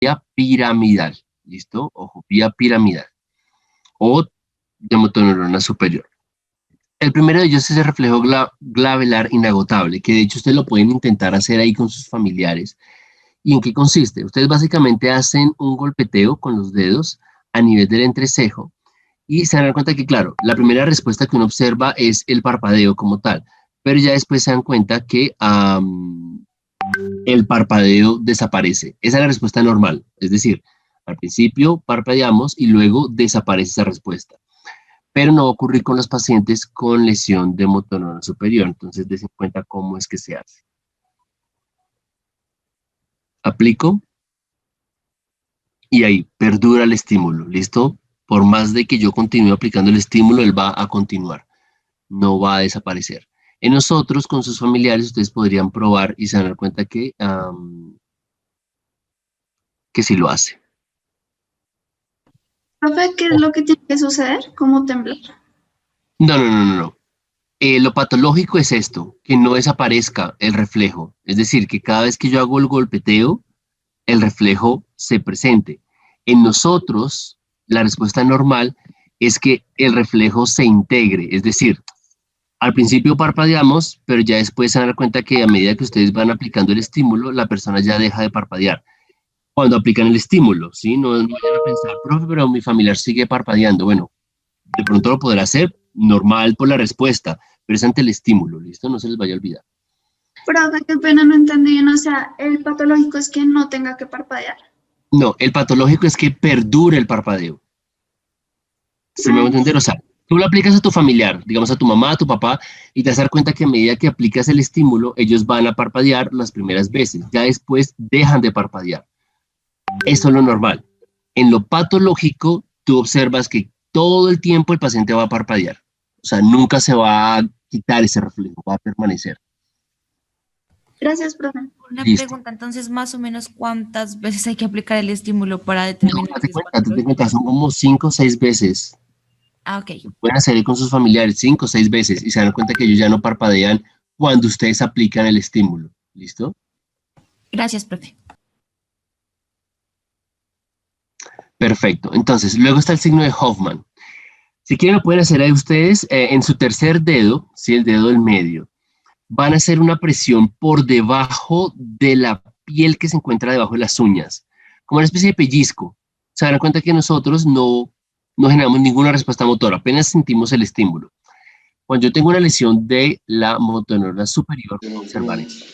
vía piramidal, ¿listo? Ojo, vía piramidal o de motoneurona superior. El primero de ellos es el reflejo glabelar inagotable, que de hecho ustedes lo pueden intentar hacer ahí con sus familiares. ¿Y en qué consiste? Ustedes básicamente hacen un golpeteo con los dedos a nivel del entrecejo y se dan cuenta que, claro, la primera respuesta que uno observa es el parpadeo como tal, pero ya después se dan cuenta que el parpadeo desaparece. Esa es la respuesta normal, es decir, al principio parpadeamos y luego desaparece esa respuesta. Pero no va a ocurrir con los pacientes con lesión de motoneurona superior, entonces des en cuenta cómo es que se hace. Aplico y ahí perdura el estímulo, ¿listo? Por más de que yo continúe aplicando el estímulo, él va a continuar, no va a desaparecer. En nosotros, con sus familiares, ustedes podrían probar y se van a dar cuenta que sí lo hace. Profe, ¿qué es lo que tiene que suceder? ¿Cómo temblar? No. Lo patológico es esto, que no desaparezca el reflejo. Es decir, que cada vez que yo hago el golpeteo, el reflejo se presente. En nosotros, la respuesta normal es que el reflejo se integre. Es decir, al principio parpadeamos, pero ya después se dan cuenta que a medida que ustedes van aplicando el estímulo, la persona ya deja de parpadear. Cuando aplican el estímulo, ¿sí? No vayan a pensar, profe, pero mi familiar sigue parpadeando. Bueno, de pronto lo podrá hacer normal por la respuesta, pero es ante el estímulo, ¿listo? No se les vaya a olvidar. Profe, qué pena, no entendí bien. O sea, el patológico es que no tenga que parpadear. No, el patológico es que perdure el parpadeo. ¿Sí me voy a entender? O sea, tú lo aplicas a tu familiar, digamos a tu mamá, a tu papá, y te vas a dar cuenta que a medida que aplicas el estímulo, ellos van a parpadear las primeras veces. Ya después dejan de parpadear. Eso es lo normal. En lo patológico, tú observas que todo el tiempo el paciente va a parpadear. O sea, nunca se va a quitar ese reflejo, va a permanecer. Gracias, profe. Una Listo. pregunta, entonces, más o menos, ¿cuántas veces hay que aplicar el estímulo para No, determinar date si es cuenta, patológico? son como 5 o 6 veces. Ah, ok. Pueden hacer con sus familiares 5 o 6 veces y se dan cuenta que ellos ya no parpadean cuando ustedes aplican el estímulo. ¿Listo? Gracias, profe. Perfecto. Entonces, luego está el signo de Hoffman. Si quieren, lo pueden hacer ahí ustedes en su tercer dedo, ¿sí? El dedo del medio. Van a hacer una presión por debajo de la piel que se encuentra debajo de las uñas, como una especie de pellizco. Se dan cuenta que nosotros no generamos ninguna respuesta motora, apenas sentimos el estímulo. Cuando yo tengo una lesión de la motoneurona superior, observar esto.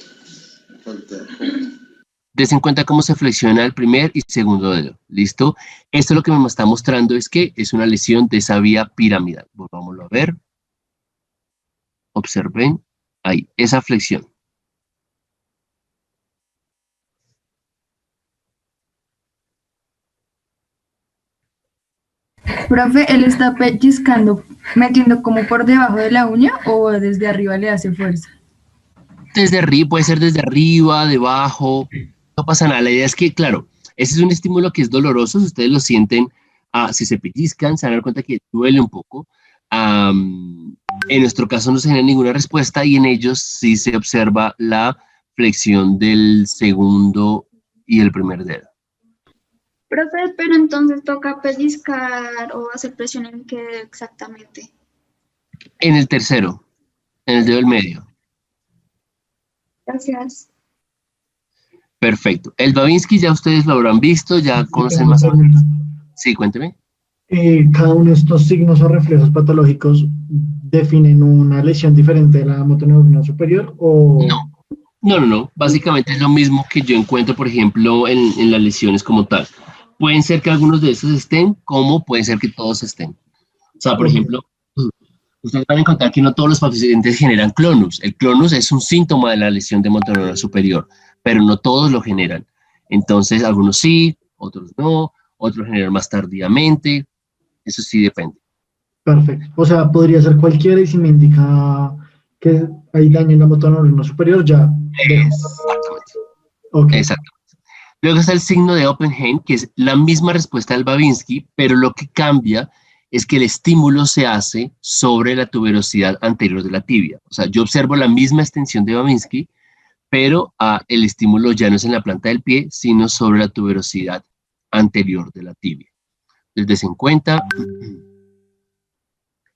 Des en cuenta cómo se flexiona el primer y segundo dedo. ¿Listo? Esto lo que me está mostrando es que es una lesión de esa vía piramidal. Volvámoslo a ver. Observen ahí, esa flexión. Profe, ¿él está pellizcando, metiendo como por debajo de la uña o desde arriba le hace fuerza? Desde arriba, puede ser desde arriba, debajo, no pasa nada. La idea es que, claro, ese es un estímulo que es doloroso, si ustedes lo sienten, si se pellizcan, se van a dar cuenta que duele un poco. En nuestro caso no se genera ninguna respuesta y en ellos sí se observa la flexión del segundo y el primer dedo. Profe, pero entonces toca pellizcar o hacer presión en qué dedo exactamente. En el tercero, en el dedo del medio. Gracias. Perfecto. El Babinski ya ustedes lo habrán visto, ya conocen más o menos. Sí, cuénteme. Cada uno de estos signos o reflejos patológicos definen una lesión diferente de la motoneurona superior o... No. Básicamente es lo mismo que yo encuentro, por ejemplo, en las lesiones como tal. Pueden ser que algunos de estos estén, como pueden ser que todos estén. O sea, por ejemplo, ustedes van a encontrar que no todos los pacientes generan clonus. El clonus es un síntoma de la lesión de motoneurona superior, pero no todos lo generan. Entonces, algunos sí, otros no, otros generan más tardíamente. Eso sí depende. Perfecto. O sea, podría ser cualquiera y si me indica que hay daño en la motoneurona superior, ya. Exactamente. Ok. Exactamente. Luego está el signo de Oppenheim, que es la misma respuesta del Babinski, pero lo que cambia es que el estímulo se hace sobre la tuberosidad anterior de la tibia. O sea, yo observo la misma extensión de Babinski, pero el estímulo ya no es en la planta del pie, sino sobre la tuberosidad anterior de la tibia. Desde en cuenta,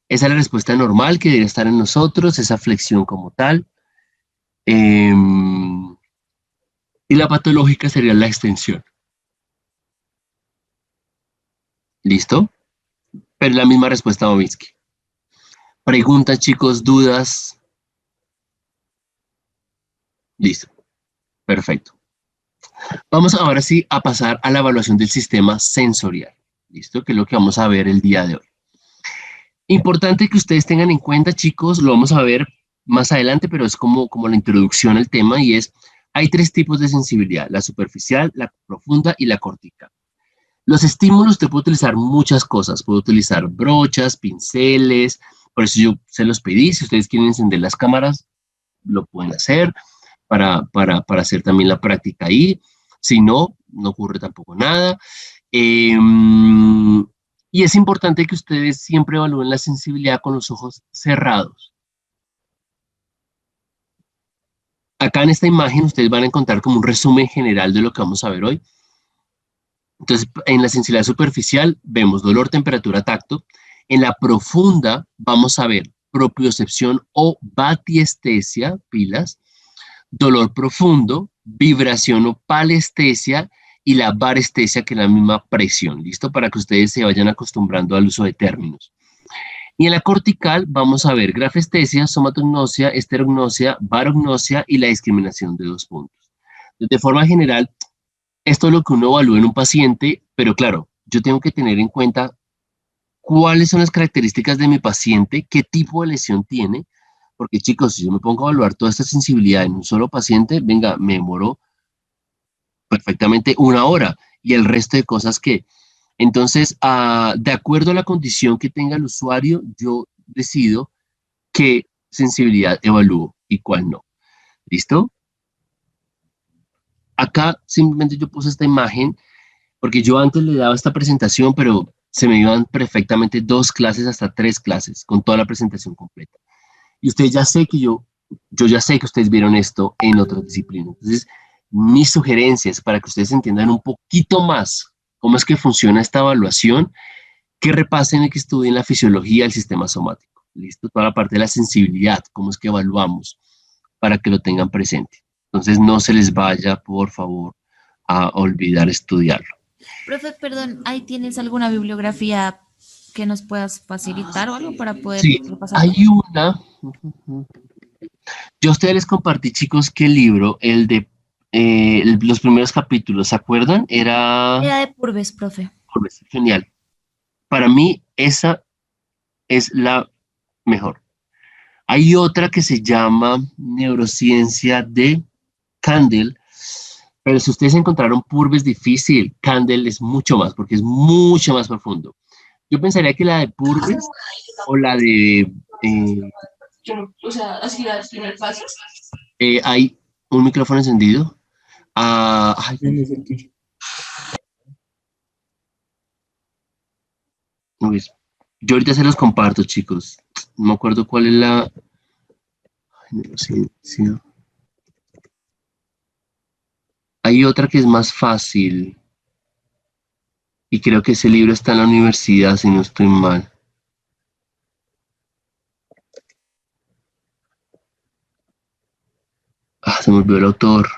esa es la respuesta normal que debería estar en nosotros, esa flexión como tal. Y la patológica sería la extensión. ¿Listo? Pero la misma respuesta a Bobinsky. Preguntas, chicos, dudas. Listo. Perfecto. Vamos ahora sí a pasar a la evaluación del sistema sensorial. ¿Listo? Que es lo que vamos a ver el día de hoy. Importante que ustedes tengan en cuenta, chicos, lo vamos a ver más adelante, pero es como la introducción al tema y es, hay 3 tipos de sensibilidad, la superficial, la profunda y la cortical. Los estímulos, usted puede utilizar muchas cosas, puede utilizar brochas, pinceles, por eso yo se los pedí, si ustedes quieren encender las cámaras, lo pueden hacer para hacer también la práctica ahí, si no, no ocurre tampoco nada. Y es importante que ustedes siempre evalúen la sensibilidad con los ojos cerrados. Acá en esta imagen ustedes van a encontrar como un resumen general de lo que vamos a ver hoy. Entonces, en la sensibilidad superficial vemos dolor, temperatura, tacto. En la profunda vamos a ver propiocepción o batiestesia, pilas, dolor profundo, vibración o palestesia y la varestesia, que es la misma presión. ¿Listo? Para que ustedes se vayan acostumbrando al uso de términos. Y en la cortical vamos a ver grafestesia, somatognosia, esterognosia, barognosia y la discriminación de 2 puntos. De forma general, esto es lo que uno evalúa en un paciente, pero claro, yo tengo que tener en cuenta cuáles son las características de mi paciente, qué tipo de lesión tiene, porque chicos, si yo me pongo a evaluar toda esta sensibilidad en un solo paciente, venga, me demoro perfectamente 1 hora y el resto de cosas que... Entonces, de acuerdo a la condición que tenga el usuario, yo decido qué sensibilidad evalúo y cuál no. ¿Listo? Acá simplemente yo puse esta imagen porque yo antes le daba esta presentación, pero se me iban perfectamente 2 clases hasta 3 clases con toda la presentación completa. Y ustedes ya sé que yo ya sé que ustedes vieron esto en otras disciplinas. Entonces, mis sugerencias para que ustedes entiendan un poquito más cómo es que funciona esta evaluación, que repasen y que estudien la fisiología del sistema somático. ¿Listo? Toda la parte de la sensibilidad, cómo es que evaluamos, para que lo tengan presente. Entonces, no se les vaya, por favor, a olvidar estudiarlo. Profe, perdón, ¿ahí tienes alguna bibliografía que nos puedas facilitar o algo para poder Sí, repasar? hay una. Yo a ustedes les compartí, chicos, que el libro, el de los primeros capítulos, ¿se acuerdan? Era Era de Purves, profe. genial. Para mí, esa es la mejor. Hay otra que se llama Neurociencia de Candel, pero si ustedes encontraron Purves difícil, Candel es mucho más, porque es mucho más profundo. Yo pensaría que la de Purves o la de... O sea, así era el primer paso. hay un micrófono encendido. Ay, uy, yo ahorita se los comparto, chicos. No me acuerdo cuál es la... Ay, no, sí. Hay otra que es más fácil. Y creo que ese libro está en la universidad, si no estoy mal. Se me olvidó el autor.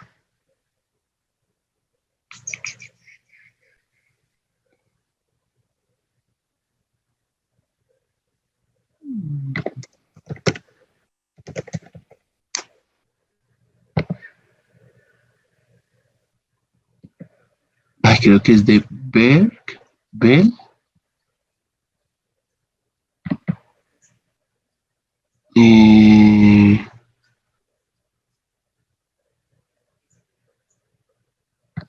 Creo que es de Bell.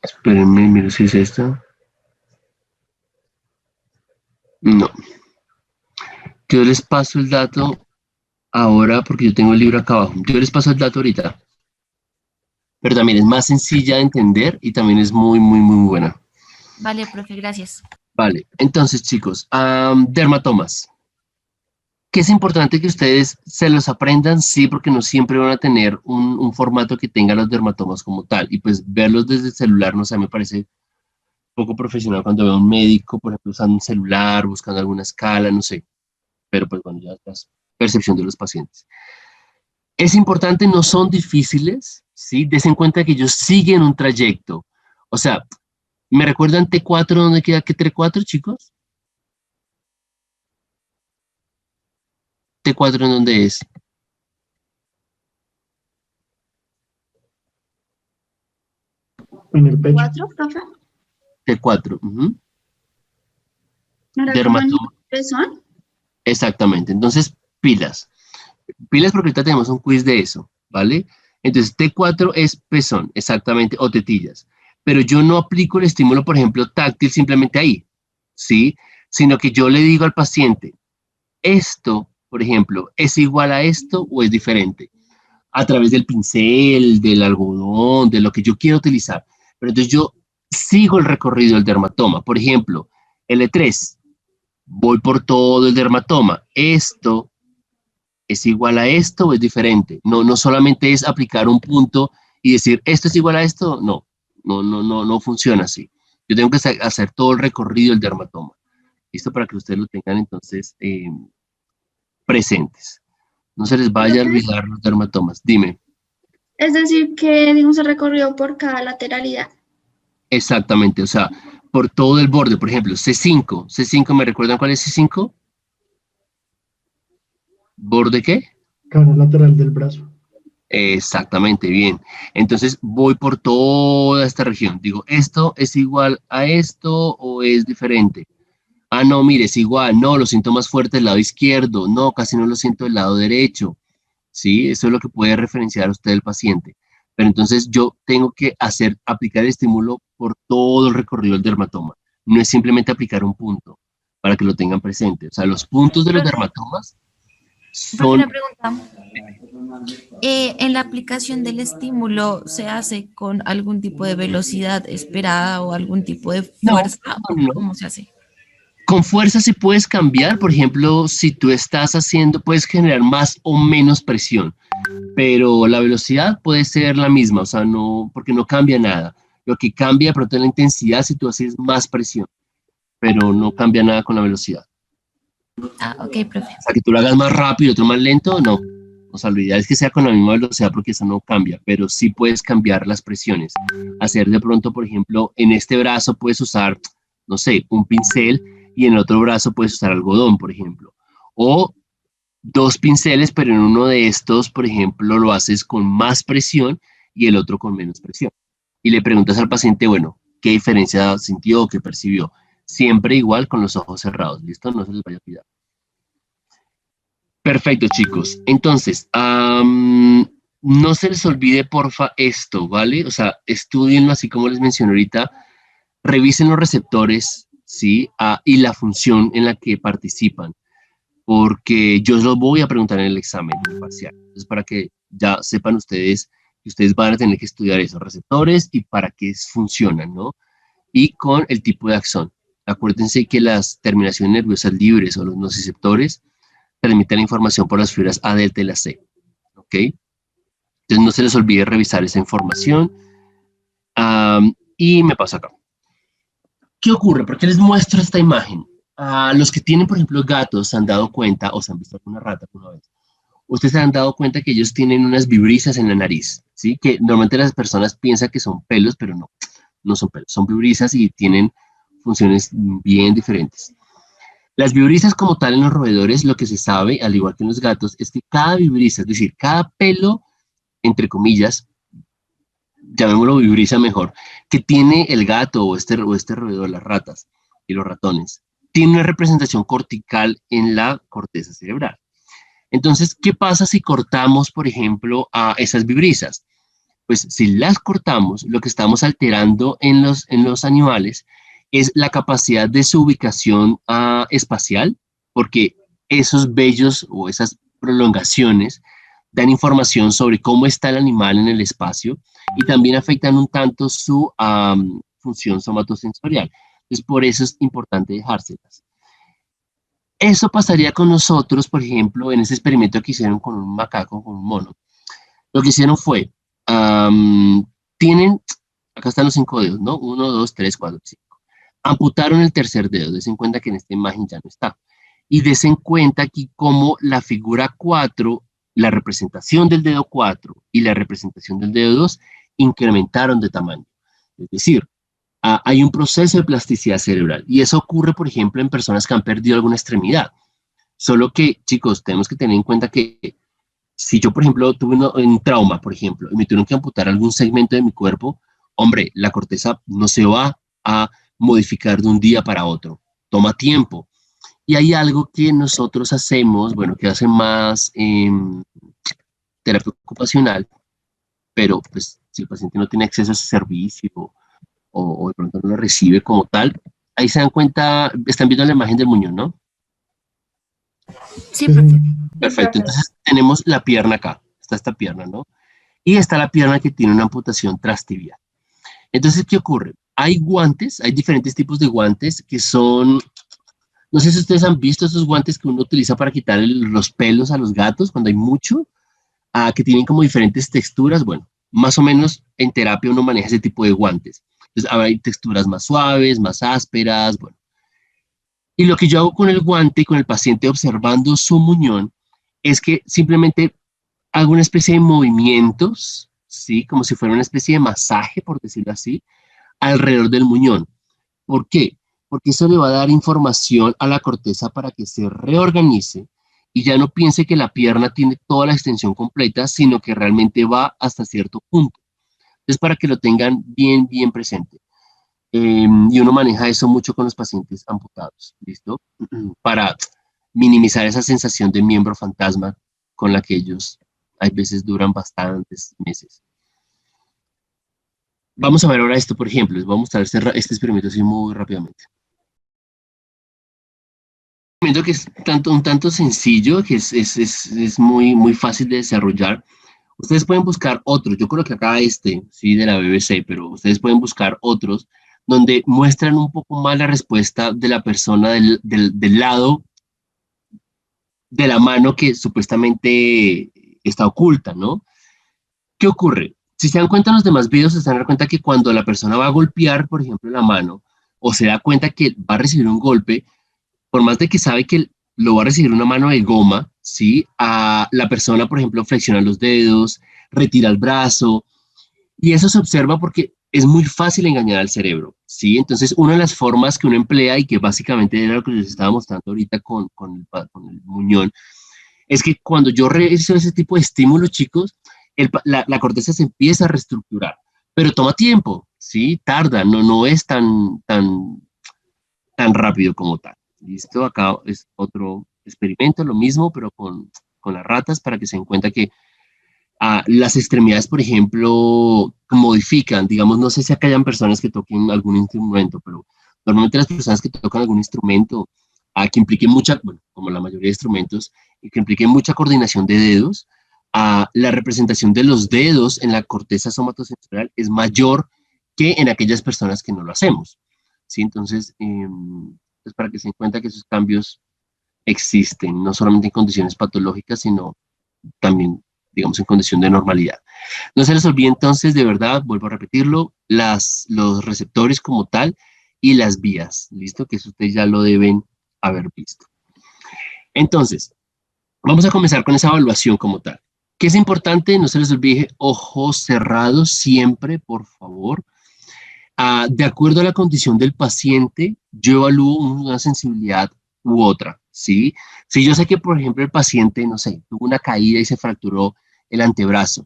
Espérenme, mira si es esta. No. Yo les paso el dato ahora porque yo tengo el libro acá abajo. Yo les paso el dato ahorita. Pero también es más sencilla de entender y también es muy, muy, muy buena. Vale, profe, gracias. Vale, entonces chicos, dermatomas. que es importante que ustedes se los aprendan, sí, porque no siempre van a tener un formato que tenga los dermatomas como tal. Y pues verlos desde el celular, no sé, me parece poco profesional cuando veo a un médico, por ejemplo, usando un celular, buscando alguna escala, no sé. Pero pues bueno, ya es percepción de los pacientes. Es importante, no son difíciles, ¿sí? Des en cuenta que ellos siguen un trayecto. O sea, ¿me recuerdan T4 dónde queda que T4, chicos? ¿T4 en dónde es? En el pecho. ¿Cuatro, profe? T4. Ujú. ¿No era como en el pezón? Exactamente. Entonces, pilas. Pilas porque ahorita tenemos un quiz de eso, ¿vale? Entonces, T4 es pezón, exactamente, o tetillas. Pero yo no aplico el estímulo, por ejemplo, táctil simplemente ahí, ¿sí? Sino que yo le digo al paciente, esto, por ejemplo, ¿es igual a esto o es diferente? A través del pincel, del algodón, de lo que yo quiero utilizar. Pero entonces yo sigo el recorrido del dermatoma. Por ejemplo, L3, voy por todo el dermatoma. ¿Esto es igual a esto o es diferente? No, no solamente es aplicar un punto y decir, ¿esto es igual a esto? No, no funciona así. Yo tengo que hacer todo el recorrido del dermatoma. ¿Listo? Para que ustedes lo tengan entonces presentes. No se les vaya a olvidar los dermatomas. Dime. Es decir, que dimos el recorrido por cada lateralidad. Exactamente, o sea, por todo el borde. Por ejemplo, C5. C5, ¿me recuerdan cuál es C5? ¿Borde qué? Cara lateral del brazo. Exactamente, bien. Entonces voy por toda esta región. Digo, ¿esto es igual a esto o es diferente? Ah, no, mire, es igual. No, lo siento más fuerte del lado izquierdo. No, casi no lo siento del lado derecho. ¿Sí? Eso es lo que puede referenciar a usted el paciente. Pero entonces yo tengo que aplicar el estímulo por todo el recorrido del dermatoma. No es simplemente aplicar un punto para que lo tengan presente. O sea, los puntos de los dermatomas Profe, una son... pregunta. ¿En la aplicación del estímulo se hace con algún tipo de velocidad esperada o algún tipo de No, fuerza? no. ¿Cómo se hace? Con fuerza sí puedes cambiar. Por ejemplo, si tú estás haciendo, puedes generar más o menos presión. Pero la velocidad puede ser la misma, o sea, no, porque no cambia nada. Lo que cambia de pronto es la intensidad si tú haces más presión, pero no cambia nada con la velocidad. Ah, ok, profe. O sea, que tú lo hagas más rápido y otro más lento, no. O sea, lo ideal es que sea con la misma velocidad porque eso no cambia, pero sí puedes cambiar las presiones. Hacer de pronto, por ejemplo, en este brazo puedes usar, no sé, un pincel y en el otro brazo puedes usar algodón, por ejemplo. O dos pinceles, pero en uno de estos, por ejemplo, lo haces con más presión y el otro con menos presión. Y le preguntas al paciente, bueno, ¿qué diferencia sintió o qué percibió? Siempre igual con los ojos cerrados, ¿listo? No se les vaya a olvidar. Perfecto, chicos. Entonces, no se les olvide, porfa, esto, ¿vale? O sea, estudienlo así como les mencioné ahorita. Revisen los receptores, ¿sí? Y la función en la que participan, porque yo os lo voy a preguntar en el examen parcial. Entonces, para que ya sepan ustedes que ustedes van a tener que estudiar esos receptores y para qué funcionan, ¿no? Y con el tipo de axón. Acuérdense que las terminaciones nerviosas libres o los nociceptores transmiten la información por las fibras A, delta y la C, ¿ok? Entonces, no se les olvide revisar esa información. Y me paso acá. ¿Qué ocurre? ¿Por qué les muestro esta imagen? A los que tienen, por ejemplo, gatos, se han dado cuenta, o se han visto alguna rata alguna vez, ustedes se han dado cuenta que ellos tienen unas vibrisas en la nariz, ¿sí? Que normalmente las personas piensan que son pelos, pero no, no son pelos, son vibrisas y tienen funciones bien diferentes. Las vibrisas como tal en los roedores, lo que se sabe, al igual que en los gatos, es que cada vibrisa, es decir, cada pelo, entre comillas, llamémoslo vibrisa mejor, que tiene el gato o este roedor, las ratas y los ratones, tiene una representación cortical en la corteza cerebral. Entonces, ¿qué pasa si cortamos, por ejemplo, a esas vibrisas? Pues si las cortamos, lo que estamos alterando en los animales es la capacidad de su ubicación espacial, porque esos vellos o esas prolongaciones dan información sobre cómo está el animal en el espacio y también afectan un tanto su función somatosensorial. Entonces, por eso es importante dejárselas. Eso pasaría con nosotros, por ejemplo, en ese experimento que hicieron con un macaco, con un mono. Lo que hicieron fue, tienen, acá están los 5 dedos, ¿no? 1, 2, 3, 4, 5. Amputaron el tercer dedo, des en cuenta que en esta imagen ya no está. Y des en cuenta aquí cómo la figura 4, la representación del dedo 4 y la representación del dedo 2 incrementaron de tamaño. Es decir, hay un proceso de plasticidad cerebral y eso ocurre, por ejemplo, en personas que han perdido alguna extremidad. Solo que, chicos, tenemos que tener en cuenta que si yo, por ejemplo, tuve un trauma, por ejemplo, y me tuvieron que amputar algún segmento de mi cuerpo, hombre, la corteza no se va a modificar de un día para otro. Toma tiempo. Y hay algo que nosotros hacemos, bueno, que hace más terapia ocupacional, pero pues si el paciente no tiene acceso a ese servicio o de pronto no lo recibe como tal, ahí se dan cuenta, están viendo la imagen del muñón, ¿no? Sí, profe. Perfecto, entonces tenemos la pierna acá, está esta pierna, ¿no? Y está la pierna que tiene una amputación trastibial. Entonces, ¿qué ocurre? Hay guantes, hay diferentes tipos de guantes que son, no sé si ustedes han visto esos guantes que uno utiliza para quitar los pelos a los gatos cuando hay mucho, que tienen como diferentes texturas. Bueno, más o menos en terapia uno maneja ese tipo de guantes. Entonces, hay texturas más suaves, más ásperas, bueno. Y lo que yo hago con el guante y con el paciente observando su muñón es que simplemente hago una especie de movimientos, ¿sí? Como si fuera una especie de masaje, por decirlo así, alrededor del muñón. ¿Por qué? Porque eso le va a dar información a la corteza para que se reorganice y ya no piense que la pierna tiene toda la extensión completa, sino que realmente va hasta cierto punto. Entonces, para que lo tengan bien, bien presente. Y uno maneja eso mucho con los pacientes amputados, ¿listo? Para minimizar esa sensación de miembro fantasma con la que ellos hay veces duran bastantes meses. Vamos a ver ahora esto, por ejemplo. Les voy a mostrar este experimento así muy rápidamente. Un experimento que es un tanto sencillo, que es muy, muy fácil de desarrollar. Ustedes pueden buscar otros. Yo creo que acá sí, de la BBC, pero ustedes pueden buscar otros donde muestran un poco más la respuesta de la persona del lado de la mano que supuestamente está oculta, ¿no? ¿Qué ocurre? Si se dan cuenta en los demás videos, se dan cuenta que cuando la persona va a golpear, por ejemplo, la mano, o se da cuenta que va a recibir un golpe, por más de que sabe que lo va a recibir una mano de goma, ¿sí? La persona, por ejemplo, flexiona los dedos, retira el brazo, y eso se observa porque es muy fácil engañar al cerebro, ¿sí? Entonces, una de las formas que uno emplea y que básicamente era lo que les estaba mostrando ahorita con el muñón, es que cuando yo realizo ese tipo de estímulos, chicos, la corteza se empieza a reestructurar, pero toma tiempo, ¿sí? Tarda, no es tan rápido como tal. ¿Listo? Acá es otro experimento, lo mismo, pero con las ratas para que se den cuenta que las extremidades, por ejemplo, modifican, digamos, no sé si acá hayan personas que toquen algún instrumento, pero normalmente las personas que tocan algún instrumento que implique mucha, bueno, como la mayoría de instrumentos, y que implique mucha coordinación de dedos, la representación de los dedos en la corteza somatosensorial es mayor que en aquellas personas que no lo hacemos, ¿sí? Entonces, pues para que se den cuenta que esos cambios existen, no solamente en condiciones patológicas, sino también, digamos, en condición de normalidad. No se les olvide entonces, de verdad, vuelvo a repetirlo, los receptores como tal y las vías, ¿listo? Que eso ustedes ya lo deben haber visto. Entonces, vamos a comenzar con esa evaluación como tal. ¿Qué es importante? No se les olvide, ojos cerrados siempre, por favor. De acuerdo a la condición del paciente, yo evalúo una sensibilidad u otra, ¿sí? Si yo sé que, por ejemplo, el paciente, no sé, tuvo una caída y se fracturó el antebrazo,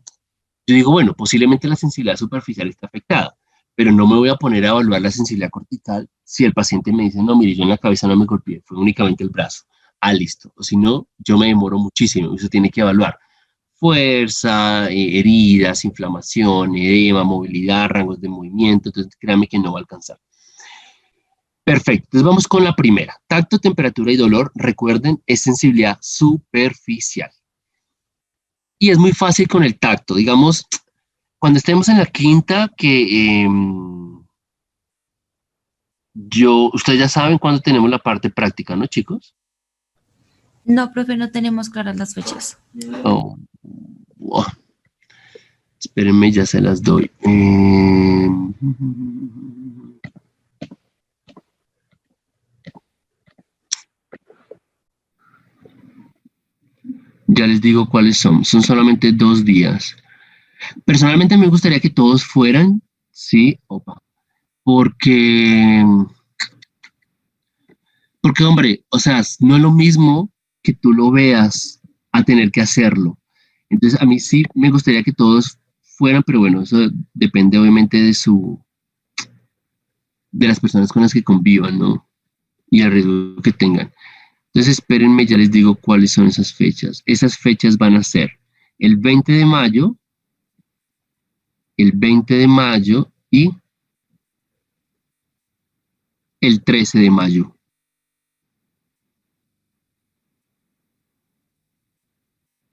yo digo, bueno, posiblemente la sensibilidad superficial está afectada, pero no me voy a poner a evaluar la sensibilidad cortical si el paciente me dice, no, mire, yo en la cabeza no me golpeé, fue únicamente el brazo. Listo. O si no, yo me demoro muchísimo, eso tiene que evaluar fuerza, heridas, inflamación, edema, movilidad, rangos de movimiento, entonces créanme que no va a alcanzar. Perfecto, entonces vamos con la primera. Tacto, temperatura y dolor, recuerden, es sensibilidad superficial. Y es muy fácil con el tacto, digamos, cuando estemos en la quinta, que ustedes ya saben cuándo tenemos la parte práctica, ¿no, chicos? No, profe, no tenemos claras las fechas. Oh, wow. Espérenme, ya se las doy. Ya les digo cuáles son. Son solamente 2 días. Personalmente me gustaría que todos fueran, sí, opa, porque, hombre, o sea, no es lo mismo que tú lo veas a tener que hacerlo. Entonces, a mí sí me gustaría que todos fueran, pero bueno, eso depende obviamente de las personas con las que convivan, ¿no? Y el riesgo que tengan. Entonces, espérenme, ya les digo cuáles son esas fechas. Esas fechas van a ser el 20 de mayo, el 20 de mayo y el 13 de mayo.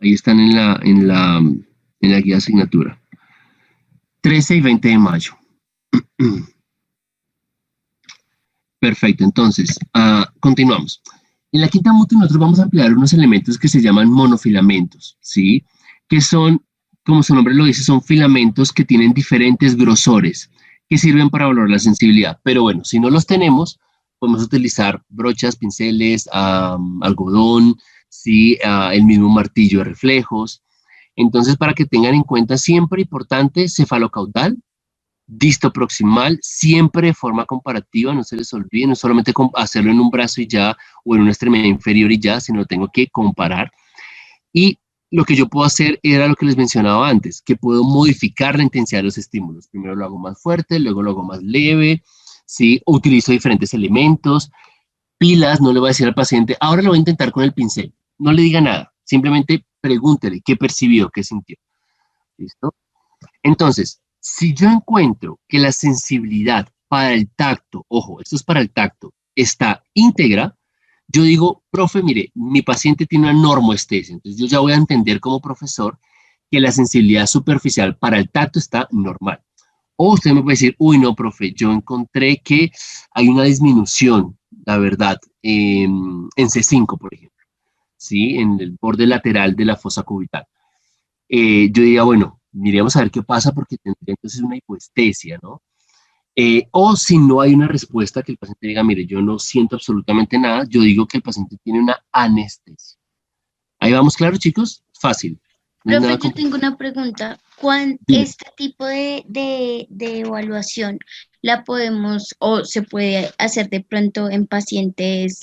Ahí están en la guía de asignatura. 13 y 20 de mayo. Perfecto, entonces, continuamos. En la quinta MUTI nosotros vamos a emplear unos elementos que se llaman monofilamentos, ¿sí? Que son, como su nombre lo dice, son filamentos que tienen diferentes grosores, que sirven para valorar la sensibilidad. Pero bueno, si no los tenemos, podemos utilizar brochas, pinceles, algodón, ¿sí? El mismo martillo de reflejos. Entonces, para que tengan en cuenta, siempre importante, cefalocaudal, disto proximal, siempre de forma comparativa, no se les olvide, no solamente hacerlo en un brazo y ya, o en una extremidad inferior y ya, sino tengo que comparar. Y lo que yo puedo hacer era lo que les mencionaba antes, que puedo modificar la intensidad de los estímulos. Primero lo hago más fuerte, luego lo hago más leve, ¿sí? Utilizo diferentes elementos, pilas, no le voy a decir al paciente, ahora lo voy a intentar con el pincel. No le diga nada, simplemente pregúntele qué percibió, qué sintió. ¿Listo? Entonces, si yo encuentro que la sensibilidad para el tacto, ojo, esto es para el tacto, está íntegra, yo digo, profe, mire, mi paciente tiene una normoestesia, entonces yo ya voy a entender como profesor que la sensibilidad superficial para el tacto está normal. O usted me puede decir, uy, no, profe, yo encontré que hay una disminución, la verdad, en C5, por ejemplo, ¿sí? En el borde lateral de la fosa cubital. Yo diría, bueno, miremos a ver qué pasa porque tendría entonces una hipoestesia, ¿no? O si no hay una respuesta que el paciente diga, mire, yo no siento absolutamente nada, yo digo que el paciente tiene una anestesia. Ahí vamos, claro, chicos, fácil. No Profe, yo tengo una pregunta. ¿Este tipo de evaluación la podemos o se puede hacer de pronto en pacientes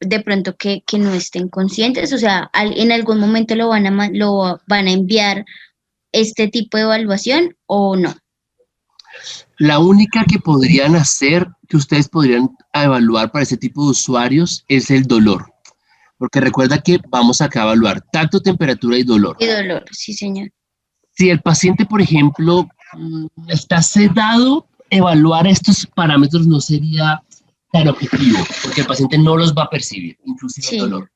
de pronto que no estén conscientes? O sea, ¿en algún momento lo van a enviar este tipo de evaluación o no? La única que podrían hacer, que ustedes podrían evaluar para ese tipo de usuarios, es el dolor. Porque recuerda que vamos acá a evaluar tacto, temperatura y dolor. Y dolor, sí, señor. Si el paciente, por ejemplo, está sedado, evaluar estos parámetros no sería tan objetivo, porque el paciente no los va a percibir, inclusive Sí. el dolor.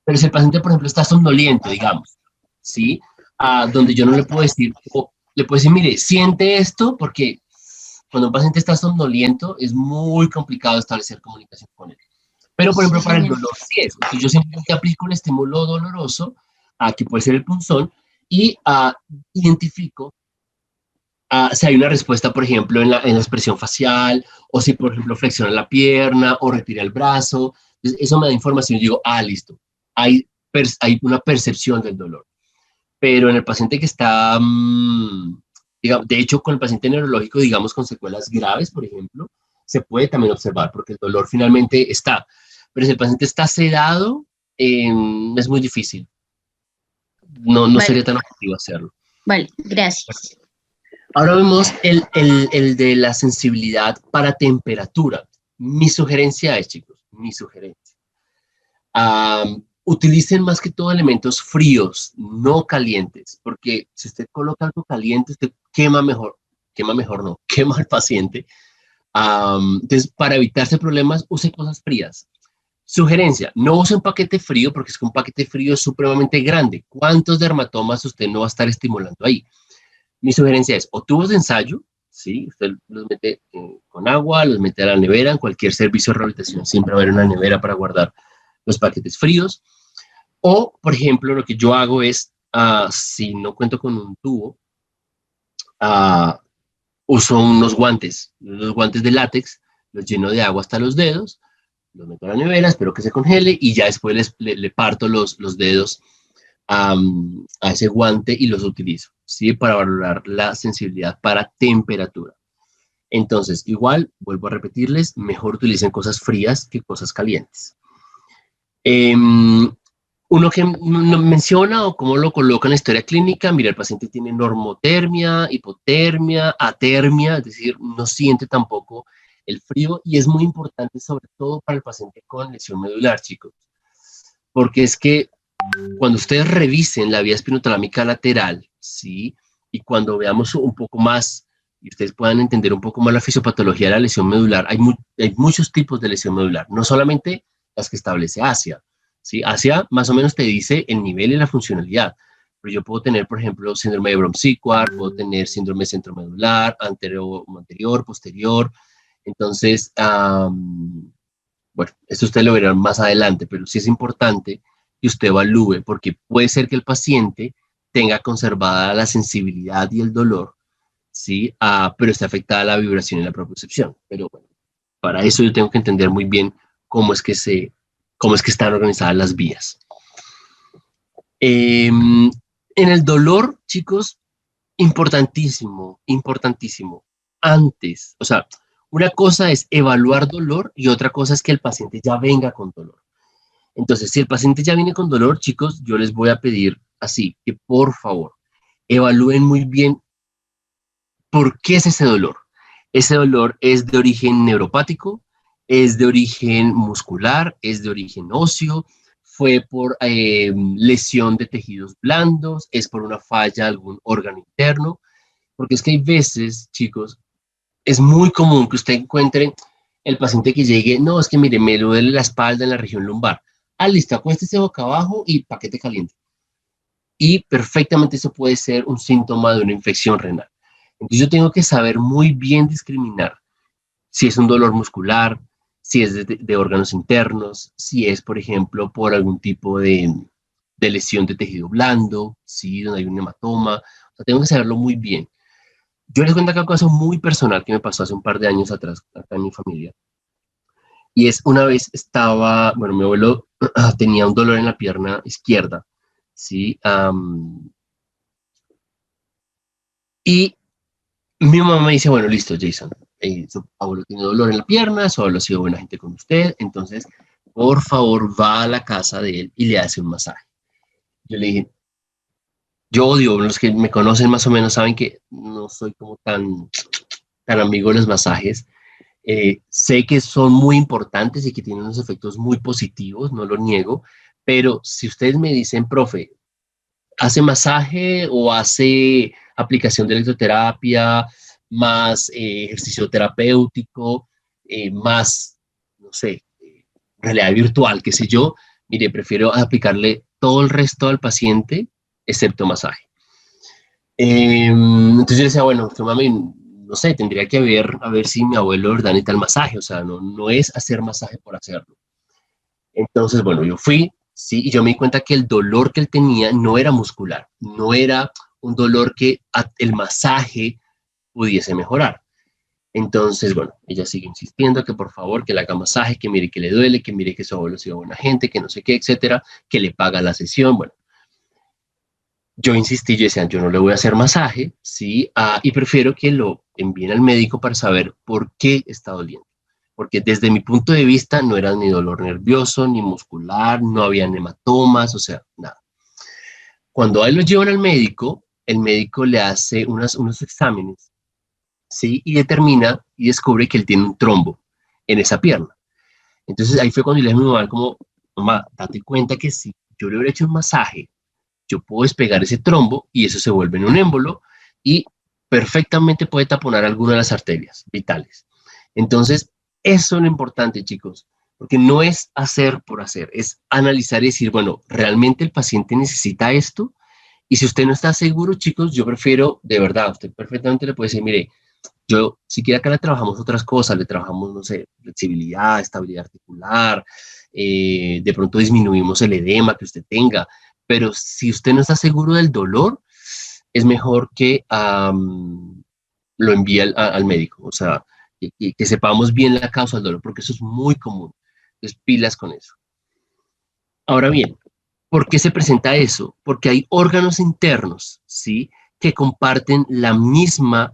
Pero si el paciente, por ejemplo, está somnoliento, digamos, ¿sí? Donde yo no le puedo decir, le puedo decir, mire, siente esto, porque cuando un paciente está somnoliento es muy complicado establecer comunicación con él. Pero, por ejemplo, Sí, para el señor. dolor sí es. Entonces, yo simplemente aplico un estímulo doloroso, que puede ser el punzón, y identifico si hay una respuesta, por ejemplo, en la expresión facial, o si, por ejemplo, flexiona la pierna o retira el brazo. Entonces, eso me da información y digo, listo, hay una percepción del dolor. Pero en el paciente que está, digamos, de hecho, con el paciente neurológico, digamos, con secuelas graves, por ejemplo, se puede también observar, porque el dolor finalmente está. Pero si el paciente está sedado, es muy difícil. No Vale. sería tan objetivo hacerlo. Vale, gracias. Ahora vemos el de la sensibilidad para temperatura. Mi sugerencia es, chicos, utilicen más que todo elementos fríos, no calientes, porque si usted coloca algo caliente, usted quema al paciente. Entonces, para evitarse problemas, use cosas frías. Sugerencia, no use un paquete frío, porque es que un paquete frío es supremamente grande. ¿Cuántos dermatomas usted no va a estar estimulando ahí? Mi sugerencia es, o tubos de ensayo, ¿sí? Usted los mete con agua, los mete a la nevera, en cualquier servicio de rehabilitación siempre va a haber una nevera para guardar los paquetes fríos. O, por ejemplo, lo que yo hago es, si no cuento con un tubo, uso unos guantes de látex, los lleno de agua hasta los dedos, los meto a la nevera, espero que se congele y ya después le parto los dedos a ese guante y los utilizo, ¿sí? Para valorar la sensibilidad para temperatura. Entonces, igual, vuelvo a repetirles, mejor utilicen cosas frías que cosas calientes. Uno que no menciona o cómo lo coloca en la historia clínica, mira, el paciente tiene normotermia, hipotermia, atermia, es decir, no siente tampoco el frío y es muy importante sobre todo para el paciente con lesión medular, chicos, porque es que cuando ustedes revisen la vía espinotalámica lateral, ¿sí? Y cuando veamos un poco más y ustedes puedan entender un poco más la fisiopatología de la lesión medular, hay muchos tipos de lesión medular, no solamente las que establece ASIA, ¿sí? ASIA más o menos te dice el nivel y la funcionalidad, pero yo puedo tener, por ejemplo, síndrome de Brown-Séquard, puedo tener síndrome centromedular, anterior, posterior. Entonces, bueno, esto ustedes lo verán más adelante, pero sí es importante que usted evalúe, porque puede ser que el paciente tenga conservada la sensibilidad y el dolor, ¿sí? Pero está afectada la vibración y la propiocepción. Pero bueno, para eso yo tengo que entender muy bien cómo es que están organizadas las vías. En el dolor, chicos, importantísimo, importantísimo. Antes, o sea, una cosa es evaluar dolor y otra cosa es que el paciente ya venga con dolor. Entonces, si el paciente ya viene con dolor, chicos, yo les voy a pedir así, que por favor, evalúen muy bien por qué es ese dolor. Ese dolor es de origen neuropático, es de origen muscular, es de origen óseo, fue por lesión de tejidos blandos, es por una falla de algún órgano interno, porque es que hay veces, chicos, es muy común que usted encuentre el paciente que llegue, no, es que mire, me duele la espalda en la región lumbar. Listo, acuéstese boca abajo y paquete caliente. Y perfectamente eso puede ser un síntoma de una infección renal. Entonces yo tengo que saber muy bien discriminar si es un dolor muscular, si es de órganos internos, si es, por ejemplo, por algún tipo de lesión de tejido blando, ¿sí? Donde hay un hematoma. O sea, tengo que saberlo muy bien. Yo les cuento acá un caso muy personal que me pasó hace un par de años atrás, acá en mi familia. Y es una vez estaba, bueno, mi abuelo tenía un dolor en la pierna izquierda, ¿sí? Y mi mamá me dice, bueno, listo, Jason, su abuelo tiene dolor en la pierna, su abuelo ha sido buena gente con usted, entonces, por favor, va a la casa de él y le hace un masaje. Yo le dije, yo odio, los que me conocen más o menos saben que no soy como tan amigo de los masajes. Sé que son muy importantes y que tienen unos efectos muy positivos, no lo niego, pero si ustedes me dicen, profe, ¿hace masaje o hace aplicación de electroterapia, más ejercicio terapéutico, más, no sé, realidad virtual, qué sé yo? Mire, prefiero aplicarle todo el resto al paciente, excepto masaje. Entonces yo decía, bueno, mami, no sé, tendría que ver, a ver si mi abuelo de verdad necesita el masaje, o sea, no es hacer masaje por hacerlo. Entonces, bueno, yo fui, sí, y yo me di cuenta que el dolor que él tenía no era muscular, no era un dolor que el masaje pudiese mejorar. Entonces, bueno, ella sigue insistiendo que por favor que le haga masaje, que mire que le duele, que mire que su abuelo ha sido buena gente, que no sé qué, etcétera, que le paga la sesión, bueno. Yo insistí, yo decía, yo no le voy a hacer masaje, ¿sí? Y prefiero que lo envíen al médico para saber por qué está doliendo. Porque desde mi punto de vista no era ni dolor nervioso, ni muscular, no había hematomas, o sea, nada. Cuando a él lo llevan al médico, el médico le hace unos exámenes, ¿sí? Y determina y descubre que él tiene un trombo en esa pierna. Entonces ahí fue cuando le dije a mi mamá, como, mamá, date cuenta que si yo le hubiera hecho un masaje, yo puedo despegar ese trombo y eso se vuelve en un émbolo y perfectamente puede taponar alguna de las arterias vitales. Entonces, eso es lo importante, chicos, porque no es hacer por hacer, es analizar y decir, bueno, ¿realmente el paciente necesita esto? Y si usted no está seguro, chicos, yo prefiero, de verdad, usted perfectamente le puede decir, mire, yo, si quiere acá le trabajamos otras cosas, le trabajamos, no sé, flexibilidad, estabilidad articular, de pronto disminuimos el edema que usted tenga, pero si usted no está seguro del dolor, es mejor que lo envíe al médico, o sea, que sepamos bien la causa del dolor, porque eso es muy común. Entonces, pilas con eso. Ahora bien, ¿por qué se presenta eso? Porque hay órganos internos, ¿sí?, que comparten la misma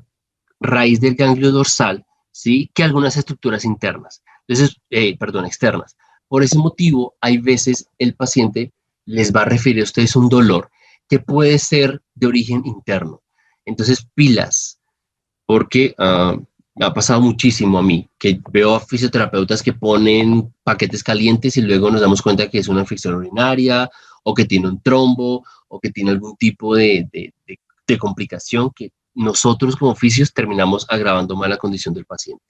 raíz del ganglio dorsal, ¿sí?, que algunas estructuras internas. Entonces, externas. Por ese motivo, hay veces el paciente les va a referir a ustedes un dolor que puede ser de origen interno. Entonces, pilas, porque me ha pasado muchísimo a mí, que veo a fisioterapeutas que ponen paquetes calientes y luego nos damos cuenta que es una infección urinaria, o que tiene un trombo, o que tiene algún tipo de complicación que nosotros como fisios terminamos agravando más la condición del paciente.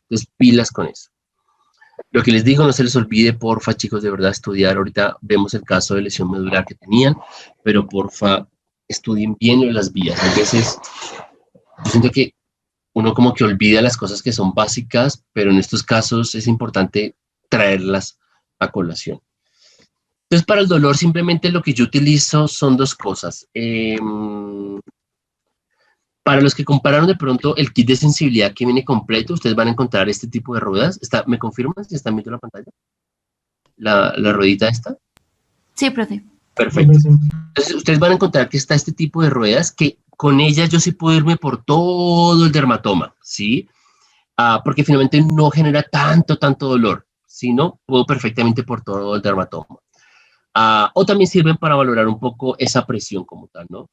Entonces, pilas con eso. Lo que les digo, no se les olvide, porfa, chicos, de verdad, estudiar. Ahorita vemos el caso de lesión medular que tenían, pero porfa, estudien bien las vías. A veces, yo siento que uno como que olvida las cosas que son básicas, pero en estos casos es importante traerlas a colación. Entonces, para el dolor, simplemente lo que yo utilizo son dos cosas. Para los que compraron de pronto el kit de sensibilidad que viene completo, ustedes van a encontrar este tipo de ruedas. ¿Me confirman si están viendo la pantalla? La ruedita esta. Sí, profe. Perfecto. Entonces, ustedes van a encontrar que está este tipo de ruedas que con ellas yo sí puedo irme por todo el dermatoma, ¿sí? Porque finalmente no genera tanto dolor, sino puedo perfectamente por todo el dermatoma. O también sirven para valorar un poco esa presión como tal, ¿no?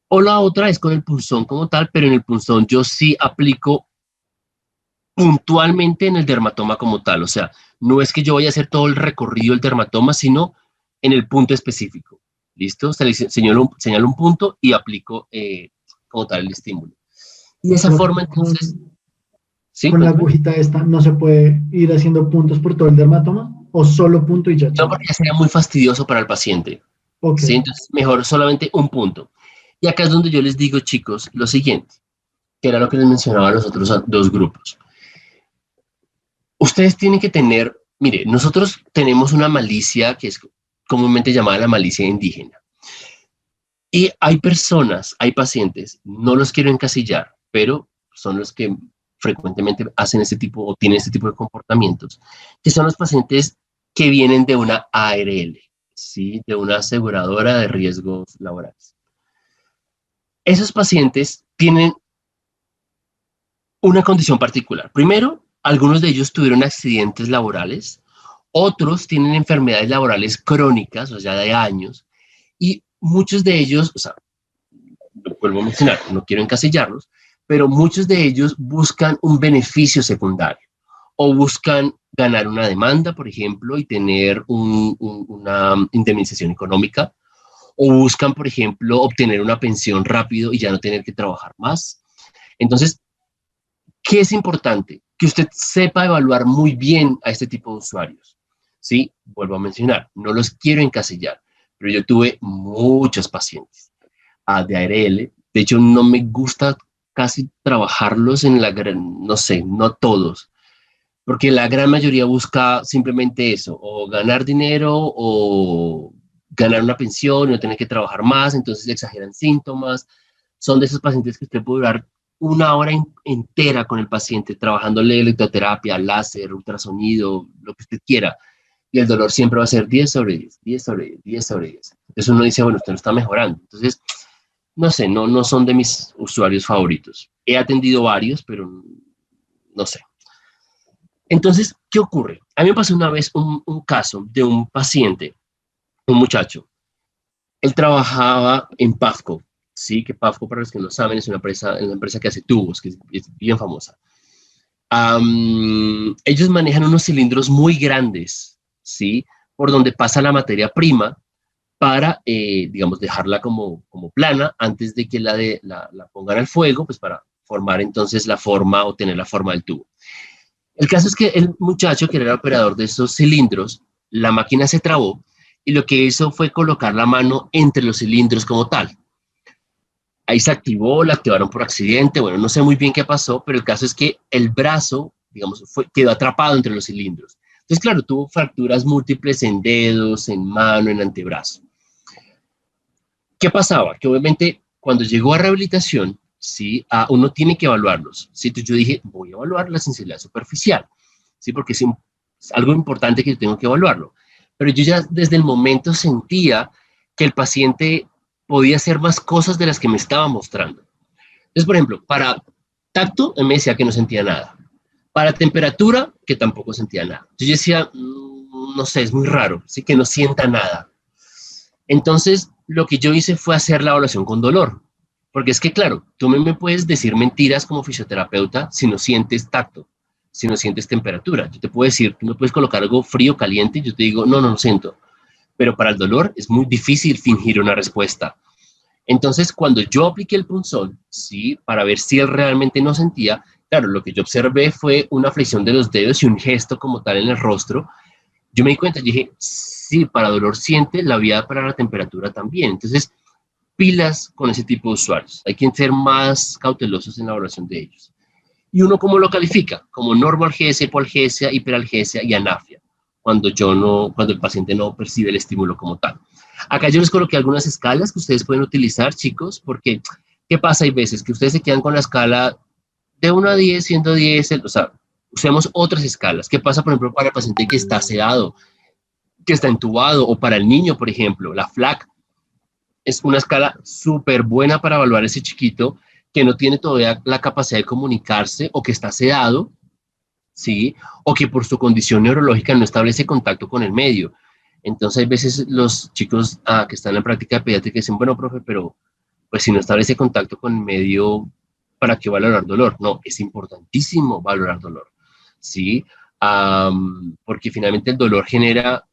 O la otra es con el punzón como tal, pero en el punzón yo sí aplico puntualmente en el dermatoma como tal. O sea, no es que yo vaya a hacer todo el recorrido del dermatoma, sino en el punto específico. ¿Listo? Señalo un punto y aplico como tal el estímulo. Y de esa forma, entonces... ¿sí? ¿Con la agujita esta no se puede ir haciendo puntos por todo el dermatoma? ¿O solo punto y ya? No, porque ya sería muy fastidioso para el paciente. Okay. ¿Sí? Entonces, mejor solamente un punto. Y acá es donde yo les digo, chicos, lo siguiente, que era lo que les mencionaba a los otros dos grupos. Ustedes tienen que tener, mire, nosotros tenemos una malicia que es comúnmente llamada la malicia indígena. Y hay personas, hay pacientes, no los quiero encasillar, pero son los que frecuentemente hacen este tipo o tienen este tipo de comportamientos, que son los pacientes que vienen de una ARL, ¿sí?, de una aseguradora de riesgos laborales. Esos pacientes tienen una condición particular. Primero, algunos de ellos tuvieron accidentes laborales, otros tienen enfermedades laborales crónicas, o sea, de años, y muchos de ellos, o sea, lo vuelvo a mencionar, no quiero encasillarlos, pero muchos de ellos buscan un beneficio secundario o buscan ganar una demanda, por ejemplo, y tener una indemnización económica, o buscan, por ejemplo, obtener una pensión rápido y ya no tener que trabajar más. Entonces, ¿qué es importante? Que usted sepa evaluar muy bien a este tipo de usuarios. Sí, vuelvo a mencionar, no los quiero encasillar, pero yo tuve muchos pacientes de ARL. De hecho, no me gusta casi trabajarlos en la gran, no sé, no todos, porque la gran mayoría busca simplemente eso, o ganar dinero o ganar una pensión y no tener que trabajar más, entonces exageran síntomas. Son de esos pacientes que usted puede durar una hora entera con el paciente, trabajándole electroterapia, láser, ultrasonido, lo que usted quiera, y el dolor siempre va a ser 10 sobre 10, 10 sobre 10, 10 sobre 10. Entonces uno dice, bueno, usted no está mejorando. Entonces, no sé, no son de mis usuarios favoritos. He atendido varios, pero no sé. Entonces, ¿qué ocurre? A mí me pasó una vez un caso de un paciente, un muchacho. Él trabajaba en Pafco, ¿sí? Que Pafco, para los que no saben, es una empresa que hace tubos, que es bien famosa. Ellos manejan unos cilindros muy grandes, ¿sí? Por donde pasa la materia prima para, digamos, dejarla como plana antes de que la pongan al fuego, pues para formar entonces la forma o tener la forma del tubo. El caso es que el muchacho, que era el operador de esos cilindros, la máquina se trabó y lo que hizo fue colocar la mano entre los cilindros como tal. Ahí se activó, la activaron por accidente, bueno, no sé muy bien qué pasó, pero el caso es que el brazo, digamos, quedó atrapado entre los cilindros. Entonces, claro, tuvo fracturas múltiples en dedos, en mano, en antebrazo. ¿Qué pasaba? Que obviamente cuando llegó a rehabilitación, ¿sí? Uno tiene que evaluarlos, ¿sí? Entonces yo dije, voy a evaluar la sensibilidad superficial, ¿sí? Porque es algo importante que yo tengo que evaluarlo. Pero yo ya desde el momento sentía que el paciente podía hacer más cosas de las que me estaba mostrando. Entonces, por ejemplo, para tacto, él me decía que no sentía nada. Para temperatura, que tampoco sentía nada. Entonces yo decía, no sé, es muy raro, ¿sí? Que no sienta nada. Entonces, lo que yo hice fue hacer la evaluación con dolor. Porque es que, claro, tú me puedes decir mentiras como fisioterapeuta si no sientes tacto, si no sientes temperatura. Yo te puedo decir, tú me puedes colocar algo frío, caliente, y yo te digo, no lo siento. Pero para el dolor es muy difícil fingir una respuesta. Entonces, cuando yo apliqué el punzón, ¿sí? Para ver si él realmente no sentía, claro, lo que yo observé fue una flexión de los dedos y un gesto como tal en el rostro. Yo me di cuenta, dije, sí, para dolor siente, la vía para la temperatura también. Entonces, pilas con ese tipo de usuarios. Hay que ser más cautelosos en la evaluación de ellos. ¿Y uno cómo lo califica? Como normoalgesia, hipoalgesia, hiperalgesia y anafia, cuando el paciente no percibe el estímulo como tal. Acá yo les coloqué algunas escalas que ustedes pueden utilizar, chicos, porque ¿qué pasa? Hay veces que ustedes se quedan con la escala de 1 a 10, siendo 10, o sea, usemos otras escalas. ¿Qué pasa, por ejemplo, para el paciente que está sedado, que está entubado, o para el niño, por ejemplo, la FLAC? Es una escala súper buena para evaluar a ese chiquito que no tiene todavía la capacidad de comunicarse o que está sedado, ¿sí? O que por su condición neurológica no establece contacto con el medio. Entonces, hay veces los chicos que están en la práctica de pediátrica dicen, bueno, profe, pero pues si no establece contacto con el medio, ¿para qué valorar dolor? No, es importantísimo valorar dolor, ¿sí? Porque finalmente el dolor genera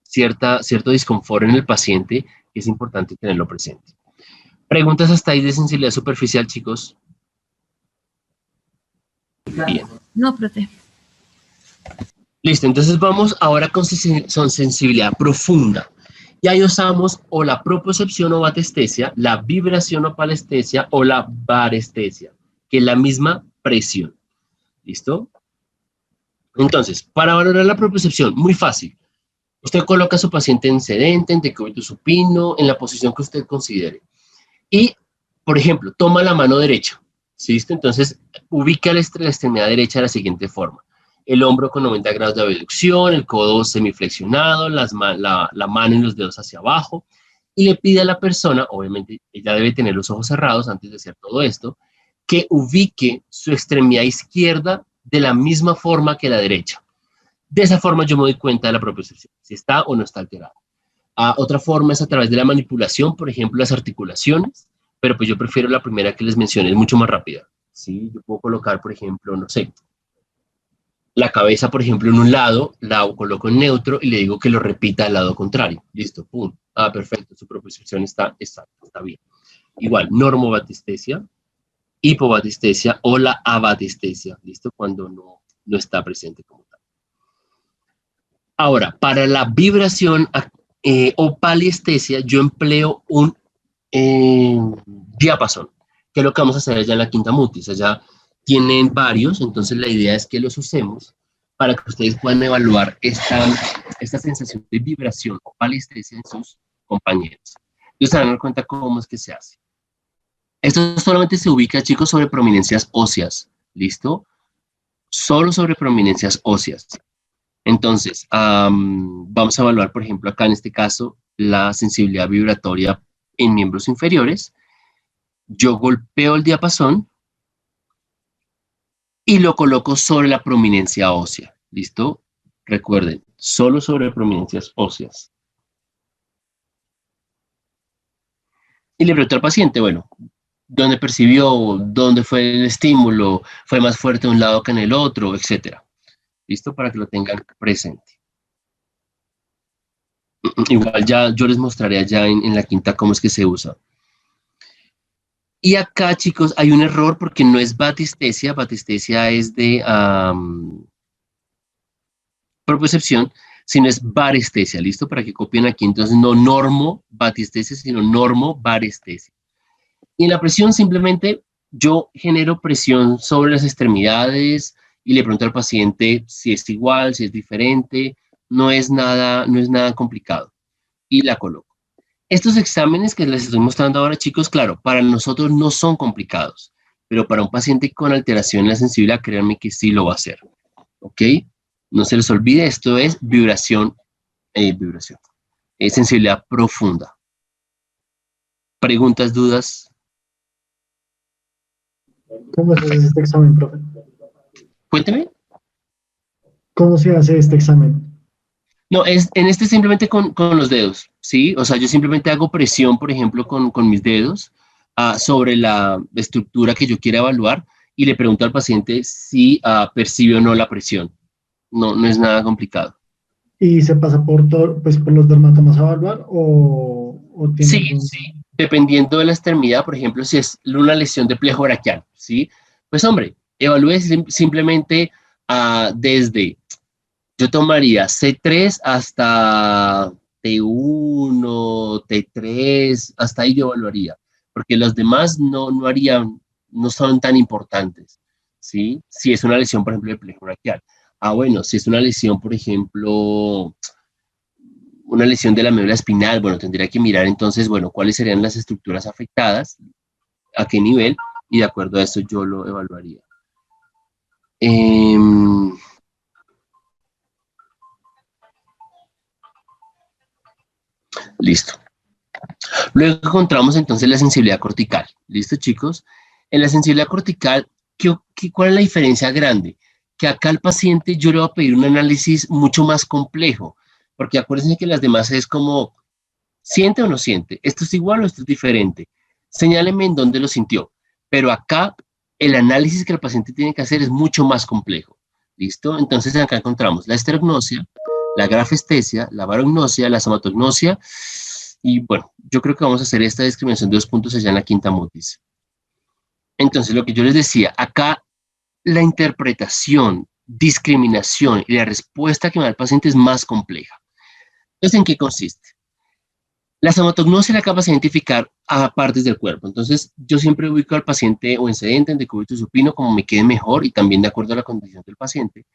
cierto disconfort en el paciente, que es importante tenerlo presente. ¿Preguntas hasta ahí de sensibilidad superficial, chicos? Bien. No, profe. Listo, entonces vamos ahora con sensibilidad profunda. Y ahí usamos o la propiocepción o batestesia, la vibración o palestesia o la varestesia, que es la misma presión. ¿Listo? Entonces, para valorar la propiocepción, muy fácil. Usted coloca a su paciente en sedente, en decúbito supino, en la posición que usted considere. Y, por ejemplo, toma la mano derecha. ¿Listo? Entonces, ubica la extremidad derecha de la siguiente forma. El hombro con 90 grados de abducción, el codo semiflexionado, la mano y los dedos hacia abajo. Y le pide a la persona, obviamente ella debe tener los ojos cerrados antes de hacer todo esto, que ubique su extremidad izquierda de la misma forma que la derecha. De esa forma yo me doy cuenta de la propiocepción, si está o no está alterada. Otra forma es a través de la manipulación, por ejemplo, las articulaciones, pero pues yo prefiero la primera que les mencioné, es mucho más rápida. ¿Sí? Yo puedo colocar, por ejemplo, no sé, la cabeza, por ejemplo, en un lado, la coloco en neutro y le digo que lo repita al lado contrario. Listo, pum. Perfecto, su propiocepción está bien. Igual, normobatestesia, hipobatestesia o la abatestesia, ¿listo? Cuando no está presente como tal. Ahora, para la vibración o palestesia, yo empleo un diapasón, que es lo que vamos a hacer allá en la quinta mutis. Allá tienen varios, entonces la idea es que los usemos para que ustedes puedan evaluar esta sensación de vibración o palestesia en sus compañeros. Y se van a dar cuenta cómo es que se hace. Esto solamente se ubica, chicos, sobre prominencias óseas, ¿listo? Solo sobre prominencias óseas. Entonces, vamos a evaluar, por ejemplo, acá en este caso, la sensibilidad vibratoria en miembros inferiores. Yo golpeo el diapasón y lo coloco sobre la prominencia ósea, ¿listo? Recuerden, solo sobre prominencias óseas. Y le pregunto al paciente, bueno, ¿dónde percibió? ¿Dónde fue el estímulo? ¿Fue más fuerte de un lado que en el otro? Etcétera. ¿Listo? Para que lo tengan presente. Igual ya yo les mostraré allá en la quinta cómo es que se usa. Y acá, chicos, hay un error porque no es batestesia. Batestesia es de propiocepción, sino es varestesia. ¿Listo? Para que copien aquí. Entonces, no normo batestesia, sino normo varestesia. Y en la presión simplemente yo genero presión sobre las extremidades y le pregunto al paciente si es igual, si es diferente, no es nada complicado, y la coloco. Estos exámenes que les estoy mostrando ahora, chicos, claro, para nosotros no son complicados, pero para un paciente con alteración en la sensibilidad, créanme que sí lo va a hacer, ¿ok? No se les olvide, esto es sensibilidad profunda. ¿Preguntas, dudas? ¿Cómo se hace este examen, profe? Cuénteme. ¿Cómo se hace este examen? No, en este simplemente con los dedos, ¿sí? O sea, yo simplemente hago presión, por ejemplo, con mis dedos sobre la estructura que yo quiera evaluar y le pregunto al paciente si percibe o no la presión. No es nada complicado. ¿Y se pasa por los dermatomas a evaluar o tiene Sí, algún... sí. Dependiendo de la extremidad, por ejemplo, si es una lesión de plejo braquial, ¿sí? Pues hombre, evalúe simplemente desde, yo tomaría C3 hasta T1, T3, hasta ahí yo evaluaría, porque los demás no harían, no son tan importantes, ¿sí? Si es una lesión, por ejemplo, de plejo braquial. Bueno, si es una lesión, por ejemplo, una lesión de la médula espinal, bueno, tendría que mirar entonces, bueno, cuáles serían las estructuras afectadas, a qué nivel, y de acuerdo a eso yo lo evaluaría. Listo. Luego encontramos entonces la sensibilidad cortical. ¿Listo, chicos? En la sensibilidad cortical, ¿cuál es la diferencia grande? Que acá al paciente yo le voy a pedir un análisis mucho más complejo, porque acuérdense que las demás es como, ¿siente o no siente? ¿Esto es igual o esto es diferente? Señáleme en dónde lo sintió. Pero acá el análisis que el paciente tiene que hacer es mucho más complejo. ¿Listo? Entonces acá encontramos la esterognosia, la grafestesia, la barognosia, la somatognosia, y bueno, yo creo que vamos a hacer esta discriminación de 2 puntos allá en la quinta motis. Entonces, lo que yo les decía, acá la interpretación, discriminación y la respuesta que me da el paciente es más compleja. Entonces, ¿en qué consiste? La somatognosia es la capacidad de identificar a partes del cuerpo. Entonces, yo siempre ubico al paciente o en sedente, en decúbito supino, como me quede mejor y también de acuerdo a la condición del paciente.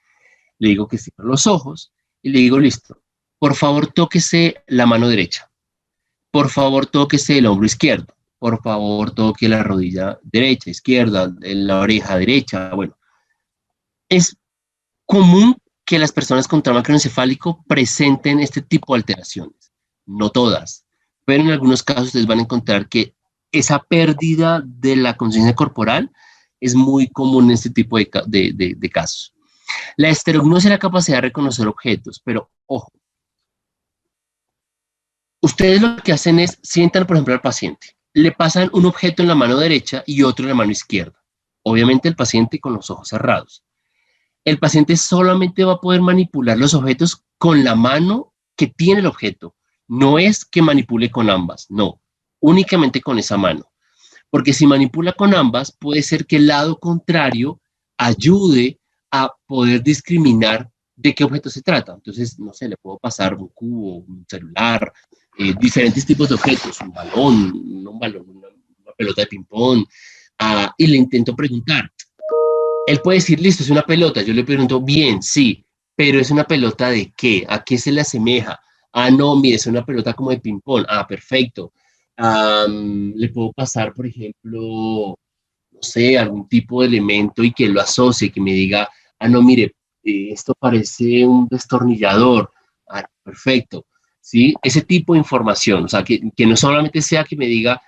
Le digo que cierre los ojos y le digo, listo, por favor, tóquese la mano derecha. Por favor, tóquese el hombro izquierdo. Por favor, toque la rodilla derecha, izquierda, la oreja derecha. Bueno, es común que las personas con trauma craneoencefálico presenten este tipo de alteraciones. No todas, pero en algunos casos ustedes van a encontrar que esa pérdida de la conciencia corporal es muy común en este tipo de casos. La esterognosia es la capacidad de reconocer objetos, pero ojo, ustedes lo que hacen es, sientan por ejemplo al paciente, le pasan un objeto en la mano derecha y otro en la mano izquierda. Obviamente el paciente con los ojos cerrados. El paciente solamente va a poder manipular los objetos con la mano que tiene el objeto. No es que manipule con ambas, no, únicamente con esa mano. Porque si manipula con ambas, puede ser que el lado contrario ayude a poder discriminar de qué objeto se trata. Entonces, no sé, le puedo pasar un cubo, un celular, diferentes tipos de objetos, un balón, una pelota de ping-pong, y le intento preguntar. Él puede decir, listo, es una pelota. Yo le pregunto, bien, sí, pero ¿es una pelota de qué? ¿A qué se le asemeja? No, mire, es una pelota como de ping-pong. Perfecto. Le puedo pasar, por ejemplo, no sé, algún tipo de elemento y que lo asocie, que me diga, no, mire, esto parece un destornillador. Perfecto. ¿Sí? Ese tipo de información, o sea, que no solamente sea que me diga,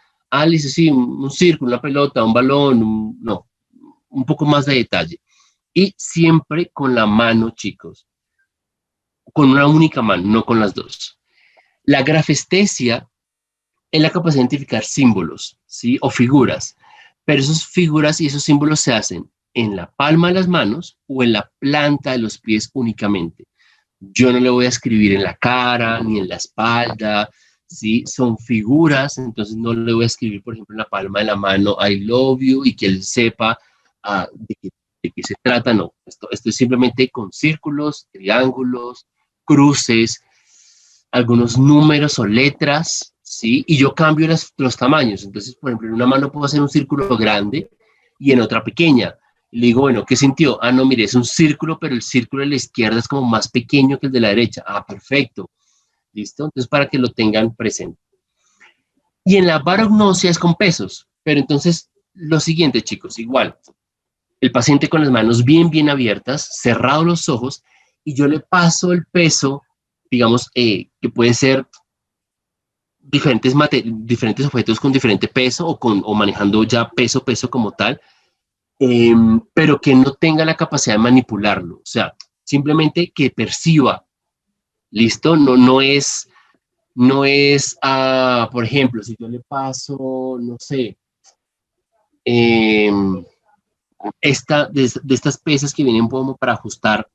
listo, sí, un círculo, una pelota, un balón, no, un poco más de detalle. Y siempre con la mano, chicos, con una única mano, no con las dos. La grafestesia es la capacidad de identificar símbolos, ¿sí? O figuras, pero esas figuras y esos símbolos se hacen en la palma de las manos o en la planta de los pies únicamente. Yo no le voy a escribir en la cara ni en la espalda, ¿sí? Son figuras, entonces no le voy a escribir, por ejemplo, en la palma de la mano I love you y que él sepa de qué se trata, no. Esto es simplemente con círculos, triángulos, cruces, algunos números o letras, ¿sí? Y yo cambio los tamaños. Entonces, por ejemplo, en una mano puedo hacer un círculo grande y en otra pequeña. Y le digo, bueno, ¿qué sintió? Ah, no, mire, es un círculo, pero el círculo de la izquierda es como más pequeño que el de la derecha. Ah, perfecto. ¿Listo? Entonces, para que lo tengan presente. Y en la barognosia es con pesos. Pero entonces, lo siguiente, chicos, igual. El paciente con las manos bien abiertas, cerrados los ojos, y yo le paso el peso, digamos, que puede ser diferentes objetos con diferente peso o manejando ya peso como tal, pero que no tenga la capacidad de manipularlo. O sea, simplemente que perciba. ¿Listo? No es, por ejemplo, si yo le paso, no sé, de estas pesas que vienen como para ajustar,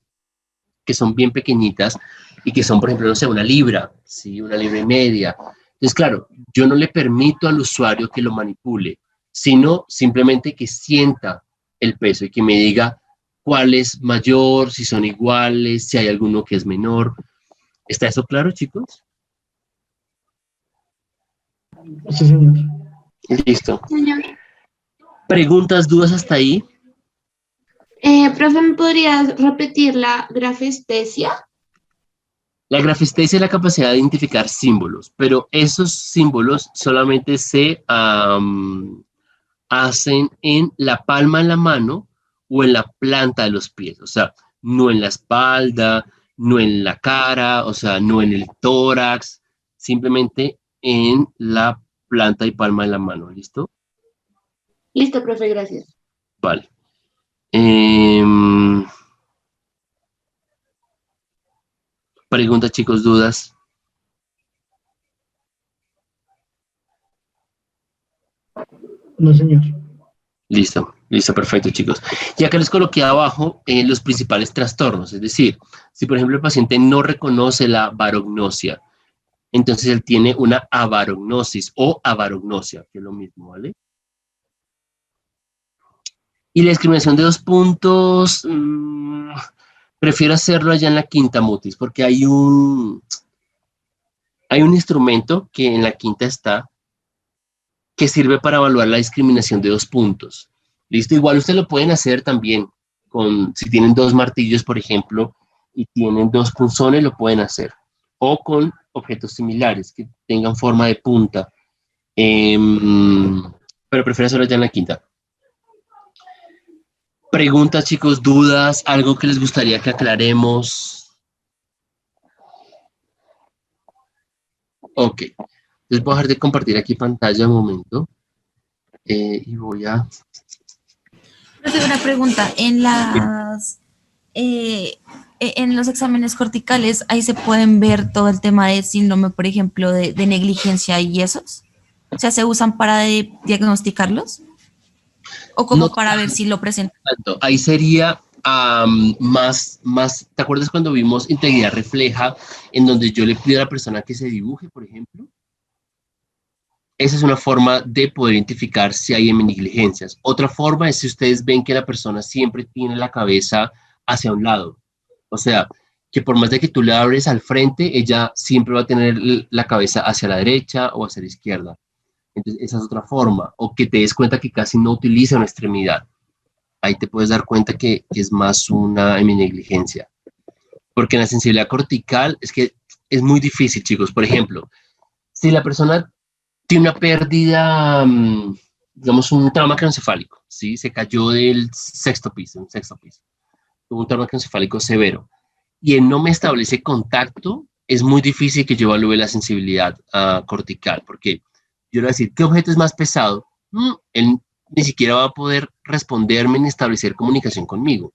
que son bien pequeñitas y que son, por ejemplo, no sé, una libra, ¿sí? Una libra y media. Entonces, claro, yo no le permito al usuario que lo manipule, sino simplemente que sienta el peso y que me diga cuál es mayor, si son iguales, si hay alguno que es menor. ¿Está eso claro, chicos? Sí, señor. Listo. Señor. ¿Preguntas, dudas hasta ahí? Profe, ¿me podrías repetir la grafestesia? La grafestesia es la capacidad de identificar símbolos, pero esos símbolos solamente se hacen en la palma de la mano o en la planta de los pies, o sea, no en la espalda, no en la cara, o sea, no en el tórax, simplemente en la planta y palma de la mano, ¿listo? Listo, profe, gracias. Vale. Preguntas, chicos, dudas. No, señor. Listo, perfecto, chicos. Y acá les coloqué abajo los principales trastornos, es decir, si por ejemplo el paciente no reconoce la barognosia, entonces él tiene una abarognosis o abarognosia, que es lo mismo, ¿vale? Y la discriminación de 2 puntos, prefiero hacerlo allá en la quinta mutis, porque hay un instrumento que en la quinta está, que sirve para evaluar la discriminación de 2 puntos. ¿Listo? Igual ustedes lo pueden hacer también, si tienen 2 martillos, por ejemplo, y tienen 2 punzones, lo pueden hacer. O con objetos similares que tengan forma de punta. Pero prefiero hacerlo ya en la quinta. Preguntas, chicos, dudas, algo que les gustaría que aclaremos. Ok. Entonces voy a dejar de compartir aquí pantalla un momento. Y voy a... Profe, una pregunta. En los exámenes corticales, ahí se pueden ver todo el tema de síndrome, por ejemplo, de negligencia y esos. O sea, ¿se usan para diagnosticarlos? ¿O como No para ver si lo presentan? tanto. Ahí sería más, ¿te acuerdas cuando vimos integridad refleja, en donde yo le pido a la persona que se dibuje, por ejemplo? Esa es una forma de poder identificar si hay heminegligencias. Otra forma es si ustedes ven que la persona siempre tiene la cabeza hacia un lado. O sea, que por más de que tú le abres al frente, ella siempre va a tener la cabeza hacia la derecha o hacia la izquierda. Entonces, esa es otra forma. O que te des cuenta que casi no utiliza una extremidad. Ahí te puedes dar cuenta que es más una heminegligencia. Porque en la sensibilidad cortical es que es muy difícil, chicos. Por ejemplo, si la persona tiene una pérdida, digamos, un trauma craneoencefálico, ¿sí? Se cayó del sexto piso, tuvo un trauma craneoencefálico severo, y él no me establece contacto, es muy difícil que yo evalúe la sensibilidad cortical, porque yo le voy a decir, ¿qué objeto es más pesado? Él ni siquiera va a poder responderme ni establecer comunicación conmigo.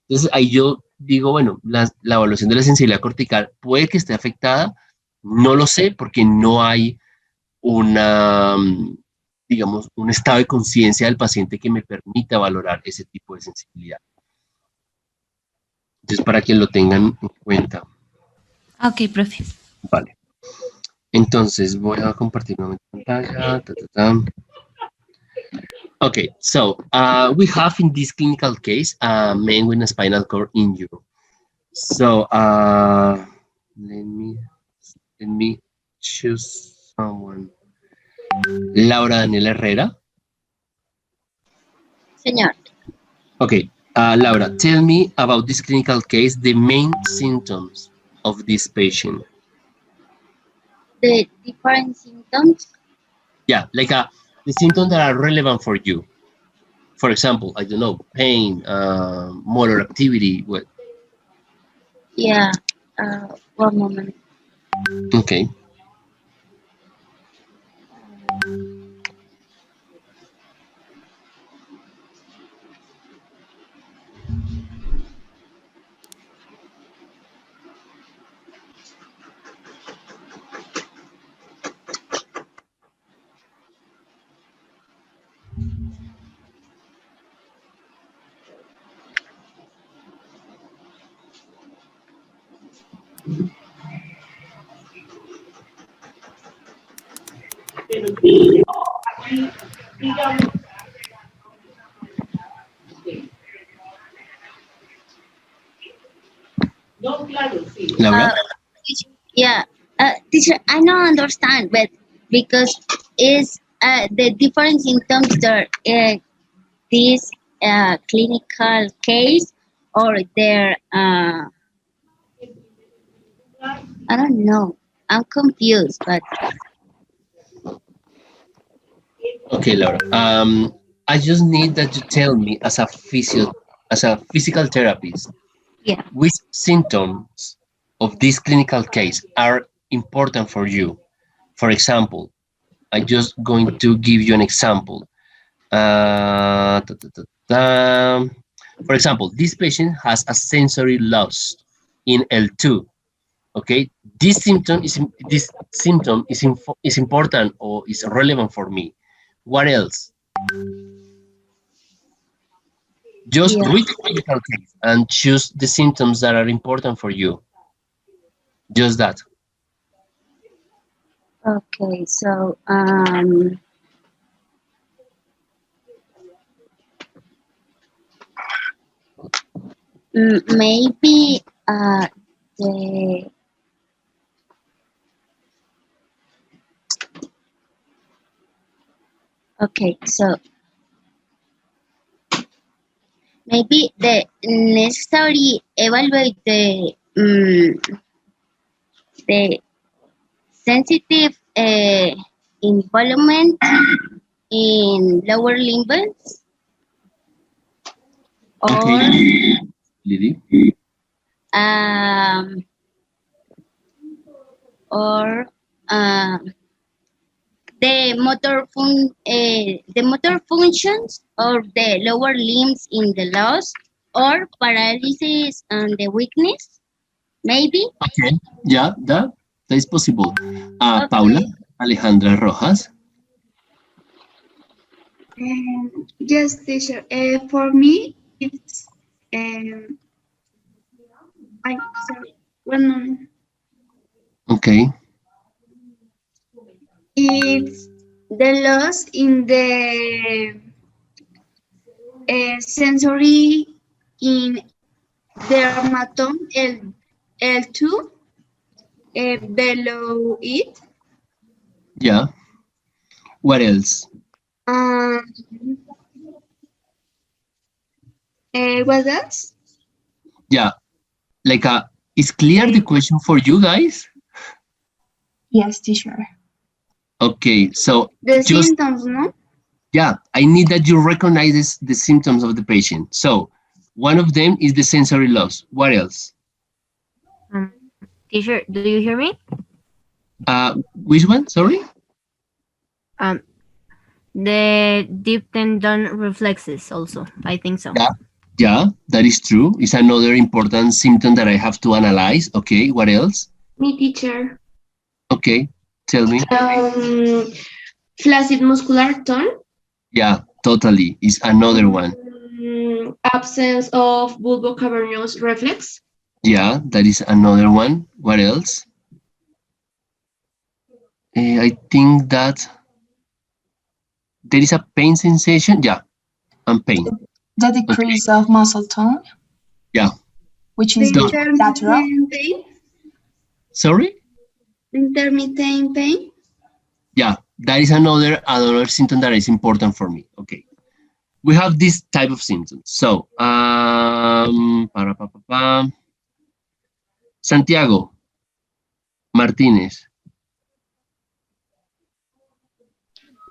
Entonces, ahí yo digo, bueno, la evaluación de la sensibilidad cortical puede que esté afectada, no lo sé, porque no hay digamos, un estado de conciencia del paciente que me permita valorar ese tipo de sensibilidad. Entonces, para que lo tengan en cuenta. Ok, profe. Vale. Entonces, voy a compartir nuevamente pantalla. Okay, so we have in this clinical case a man with a spinal cord injury. So let me choose someone. Laura Daniela Herrera. Señor. Okay, Laura, tell me about this clinical case, the main symptoms of this patient. The different symptoms. Yeah, like the symptoms that are relevant for you. For example, I don't know, pain, motor activity. What? Yeah. One moment. Okay. Laura? Yeah. Teacher, I don't understand, but because is the different symptoms that this clinical case or their I don't know. I'm confused, but Okay, Laura. I just need that you tell me as a physical therapist, yeah. which symptoms of this clinical case are important for you. For example, I'm just going to give you an example. For example, this patient has a sensory loss in L2. Okay, this symptom is important or is relevant for me. What else? Just Yeah. read the clinical case and choose the symptoms that are important for you. Just that. Okay, so maybe the okay, so maybe the necessary evaluate the sensitive involvement in lower limbs or Okay, Lily. um, or the motor functions of the lower limbs in the loss or paralysis and the weakness, maybe. Okay, yeah, that is possible. Okay. Paula Alejandra Rojas. Yes, teacher. For me, it's I sorry. 1 moment. Okay, It's the loss in the sensory in dermatome L2 below it. yeah. What else? Um, what else? Yeah, like is clear the question for you guys? Yes, teacher. Okay, so The just symptoms, no? yeah, I need that you recognize the symptoms of the patient. So one of them is the sensory loss. What else? Teacher, do you hear me? Which one? Sorry. The deep tendon reflexes also. I think so. Yeah, yeah, that is true. It's another important symptom that I have to analyze. Okay, what else? Me, teacher. Okay, tell me. Flaccid muscular tone. Yeah, totally. It's another one. Absence of bulbocavernous reflex. Yeah, that is another one. What else? I think that there is a pain sensation. Yeah, and pain. The decrease of muscle tone, Yeah. which The is intermittent lateral. pain. Sorry? Intermittent pain. Yeah, that is another symptom that is important for me. Okay. we have this type of symptoms. So, Santiago Martinez.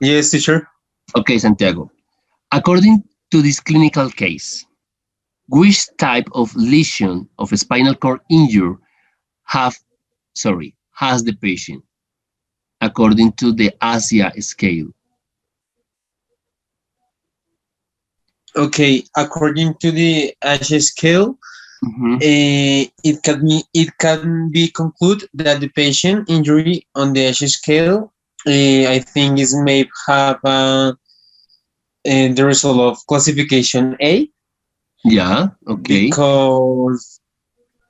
Yes, teacher. Okay, Santiago. According to this clinical case, which type of lesion of a spinal cord injury has the patient, according to the ASIA scale? Okay, according to the ASIA scale, it can be concluded that the patient injury on the ASIA scale, I think, is may have the result of classification A. Yeah. Okay. Because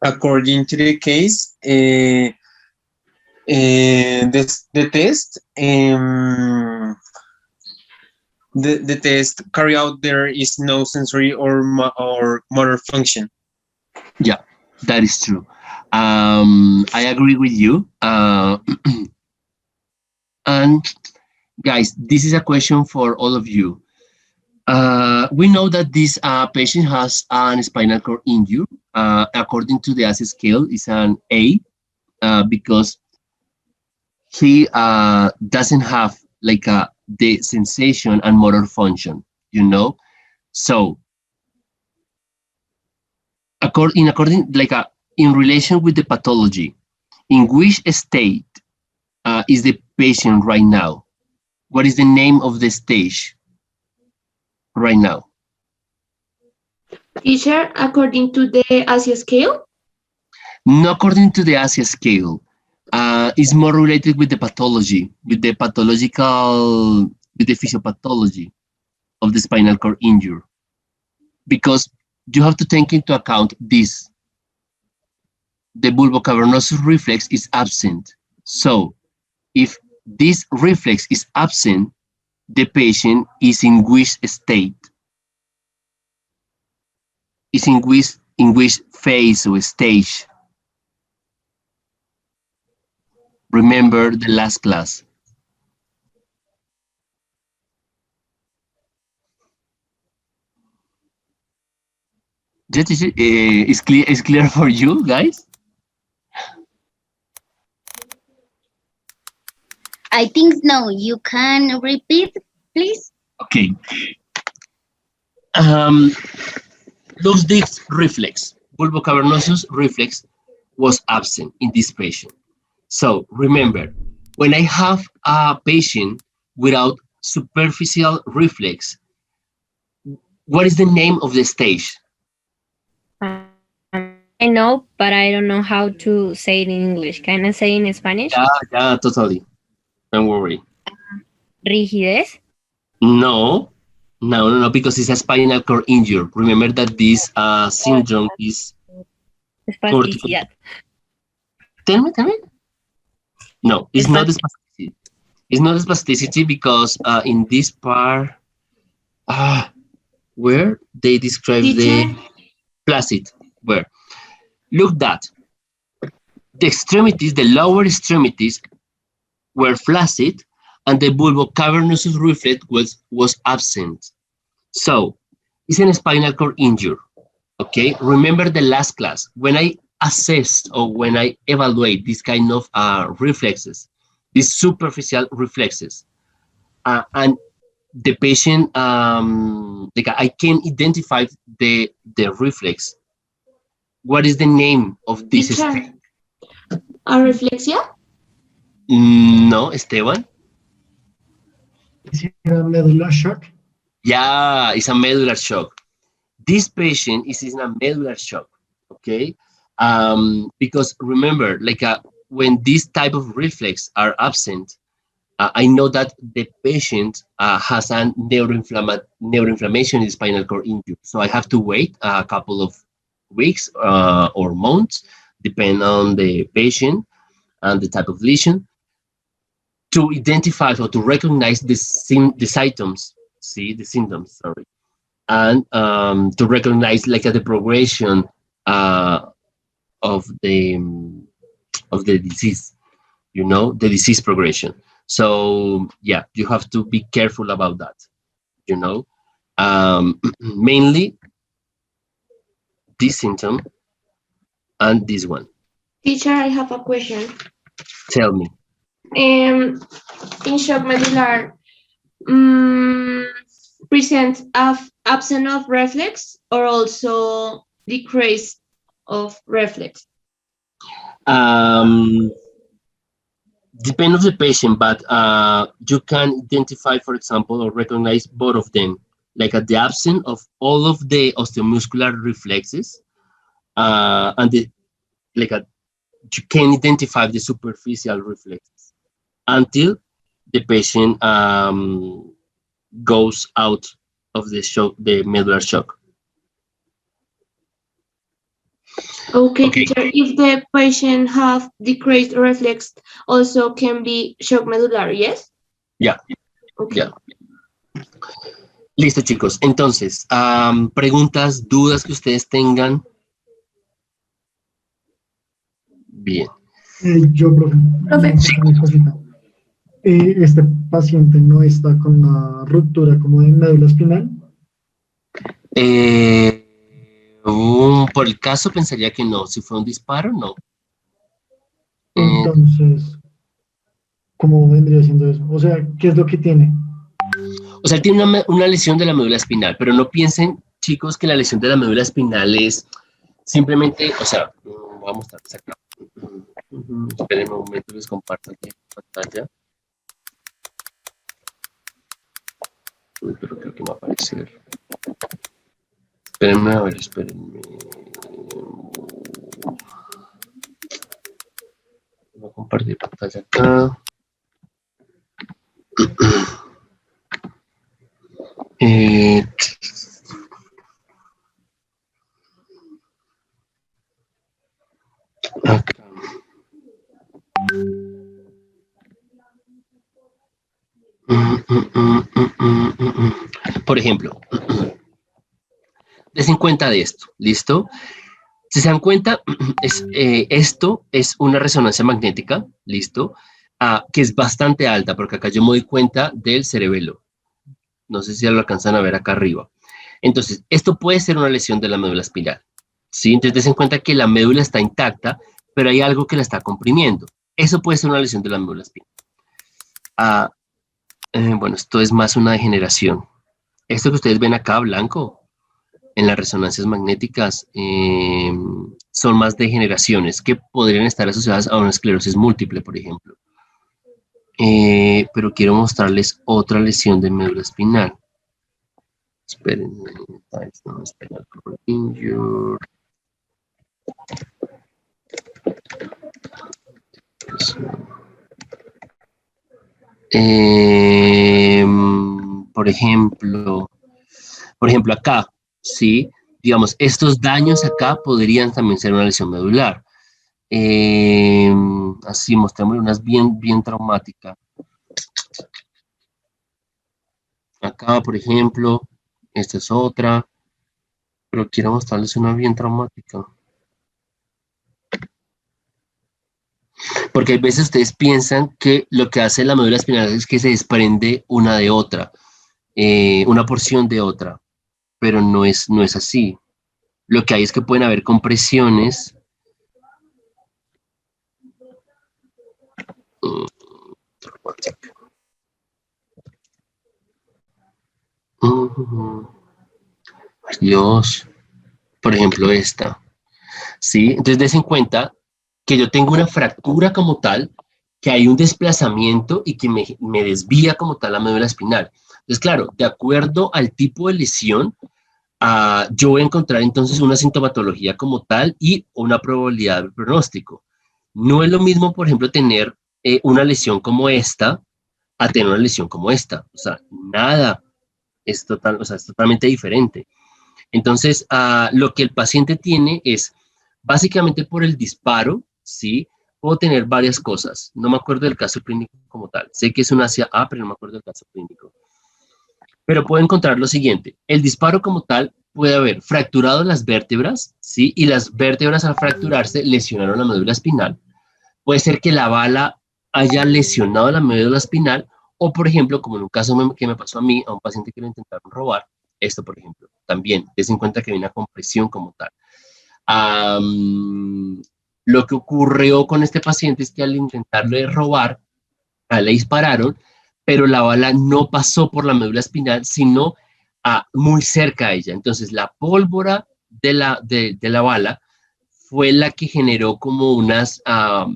according to the case, the test. The test carried out there is no sensory or motor function. Yeah, that is true. I agree with you. And guys, this is a question for all of you. We know that this patient has an spinal cord injury. According to the ASIA scale, is an A because he doesn't have like the sensation and motor function, you know. So, in relation with the pathology, in which state is the patient right now? What is the name of the stage right now? Teacher, according to the ASIA scale? No, according to the ASIA scale. Is more related with the pathology, with the physiopathology of the spinal cord injury. Because you have to take into account this. The bulbocavernosus reflex is absent. So if this reflex is absent, the patient is in which state? Is in which phase or stage? Remember the last class. Is clear for you guys? I think no. You can repeat, please. Okay. This reflex, bulbocavernosus reflex, was absent in this patient. So remember, when I have a patient without superficial reflex, what is the name of the stage? I know, but I don't know how to say it in English. Can I say in Spanish? Yeah, totally. Don't worry. Rigidez? No, because it's a spinal cord injury. Remember that this syndrome is Espasticidad. Tell me. No, it's not spasticity. It's not spasticity because in this part, where they describe the flaccid, where look that the extremities, the lower extremities, were flaccid, and the bulbocavernosus reflex was absent. So it's a spinal cord injury. Okay, remember the last class when I assess or when I evaluate this kind of reflexes, these superficial reflexes, and the patient, I can identify the reflex. What is the name of this state? Areflexia? No, Esteban. Is it a medular shock? Yeah, it's a medular shock. This patient is in a medular shock. Okay. Because remember, when this type of reflex are absent, I know that the patient has a neuroinflammation in the spinal cord injury. So I have to wait a couple of weeks or months, depending on the patient and the type of lesion, to identify or to recognize the symptoms, and to recognize the progression of the disease, the disease progression. So yeah, you have to be careful about that, Mainly this symptom and this one. Teacher, I have a question. Tell me. In shock medular, present absence of reflex or also decrease of reflex? Depend of the patient, but you can identify, for example, or recognize both of them, like at the absence of all of the osteomuscular reflexes, and you can identify the superficial reflexes until the patient goes out of the shock, the medular shock. Okay, teacher, if the patient have decreased reflex, also can be shock medular, yes? Yeah. Okay. Yeah. Listo, chicos. Entonces, preguntas, dudas que ustedes tengan. Bien. Yo, profe. Una cosita. Este paciente no está con una ruptura como de médula espinal. Por el caso pensaría que no. Si fue un disparo, no. Entonces, ¿cómo vendría siendo eso? O sea, ¿qué es lo que tiene? O sea, tiene una lesión de la médula espinal, pero no piensen, chicos, que la lesión de la médula espinal es simplemente, o sea, voy a mostrarles acá. Esperen un momento, les comparto aquí la pantalla. Pero creo que me va a aparecer. Espérenme, a ver, espérenme. Voy a compartir pantalla acá. Acá. Por ejemplo, des en cuenta de esto, ¿listo? Si se dan cuenta, esto es una resonancia magnética, ¿listo? Que es bastante alta, porque acá yo me doy cuenta del cerebelo. No sé si lo alcanzan a ver acá arriba. Entonces, esto puede ser una lesión de la médula espinal, ¿sí? Entonces, des en cuenta que la médula está intacta, pero hay algo que la está comprimiendo. Eso puede ser una lesión de la médula espinal. Bueno, esto es más una degeneración. Esto que ustedes ven acá, blanco, en las resonancias magnéticas, son más degeneraciones que podrían estar asociadas a una esclerosis múltiple, por ejemplo. Pero quiero mostrarles otra lesión de médula espinal. Esperen, injured. Por ejemplo acá, ¿sí? Digamos, estos daños acá podrían también ser una lesión medular. Así, mostramos unas bien traumáticas. Acá, por ejemplo, esta es otra, pero quiero mostrarles una bien traumática. Porque a veces ustedes piensan que lo que hace la médula espinal es que se desprende una de otra, una porción de otra, pero no es así. Lo que hay es que pueden haber compresiones. Dios, por ejemplo esta, ¿sí? Entonces des en cuenta que yo tengo una fractura como tal, que hay un desplazamiento y que me desvía como tal la médula espinal. Entonces, claro, de acuerdo al tipo de lesión, yo voy a encontrar entonces una sintomatología como tal y una probabilidad de pronóstico. No es lo mismo, por ejemplo, tener una lesión como esta a tener una lesión como esta. O sea, nada, es totalmente diferente. Entonces, lo que el paciente tiene es, básicamente por el disparo, ¿sí? Puedo tener varias cosas. No me acuerdo del caso clínico como tal. Sé que es un ACA, pero no me acuerdo del caso clínico. Pero puedo encontrar lo siguiente. El disparo como tal puede haber fracturado las vértebras, ¿sí? Y las vértebras al fracturarse lesionaron la médula espinal. Puede ser que la bala haya lesionado la médula espinal o, por ejemplo, como en un caso que me pasó a mí, a un paciente que lo intentaron robar, Esto, por ejemplo, también, des en cuenta que hay una compresión como tal. Lo que ocurrió con este paciente es que al intentarle robar, le dispararon, pero la bala no pasó por la médula espinal, sino muy cerca a ella. Entonces, la pólvora de la bala fue la que generó como unas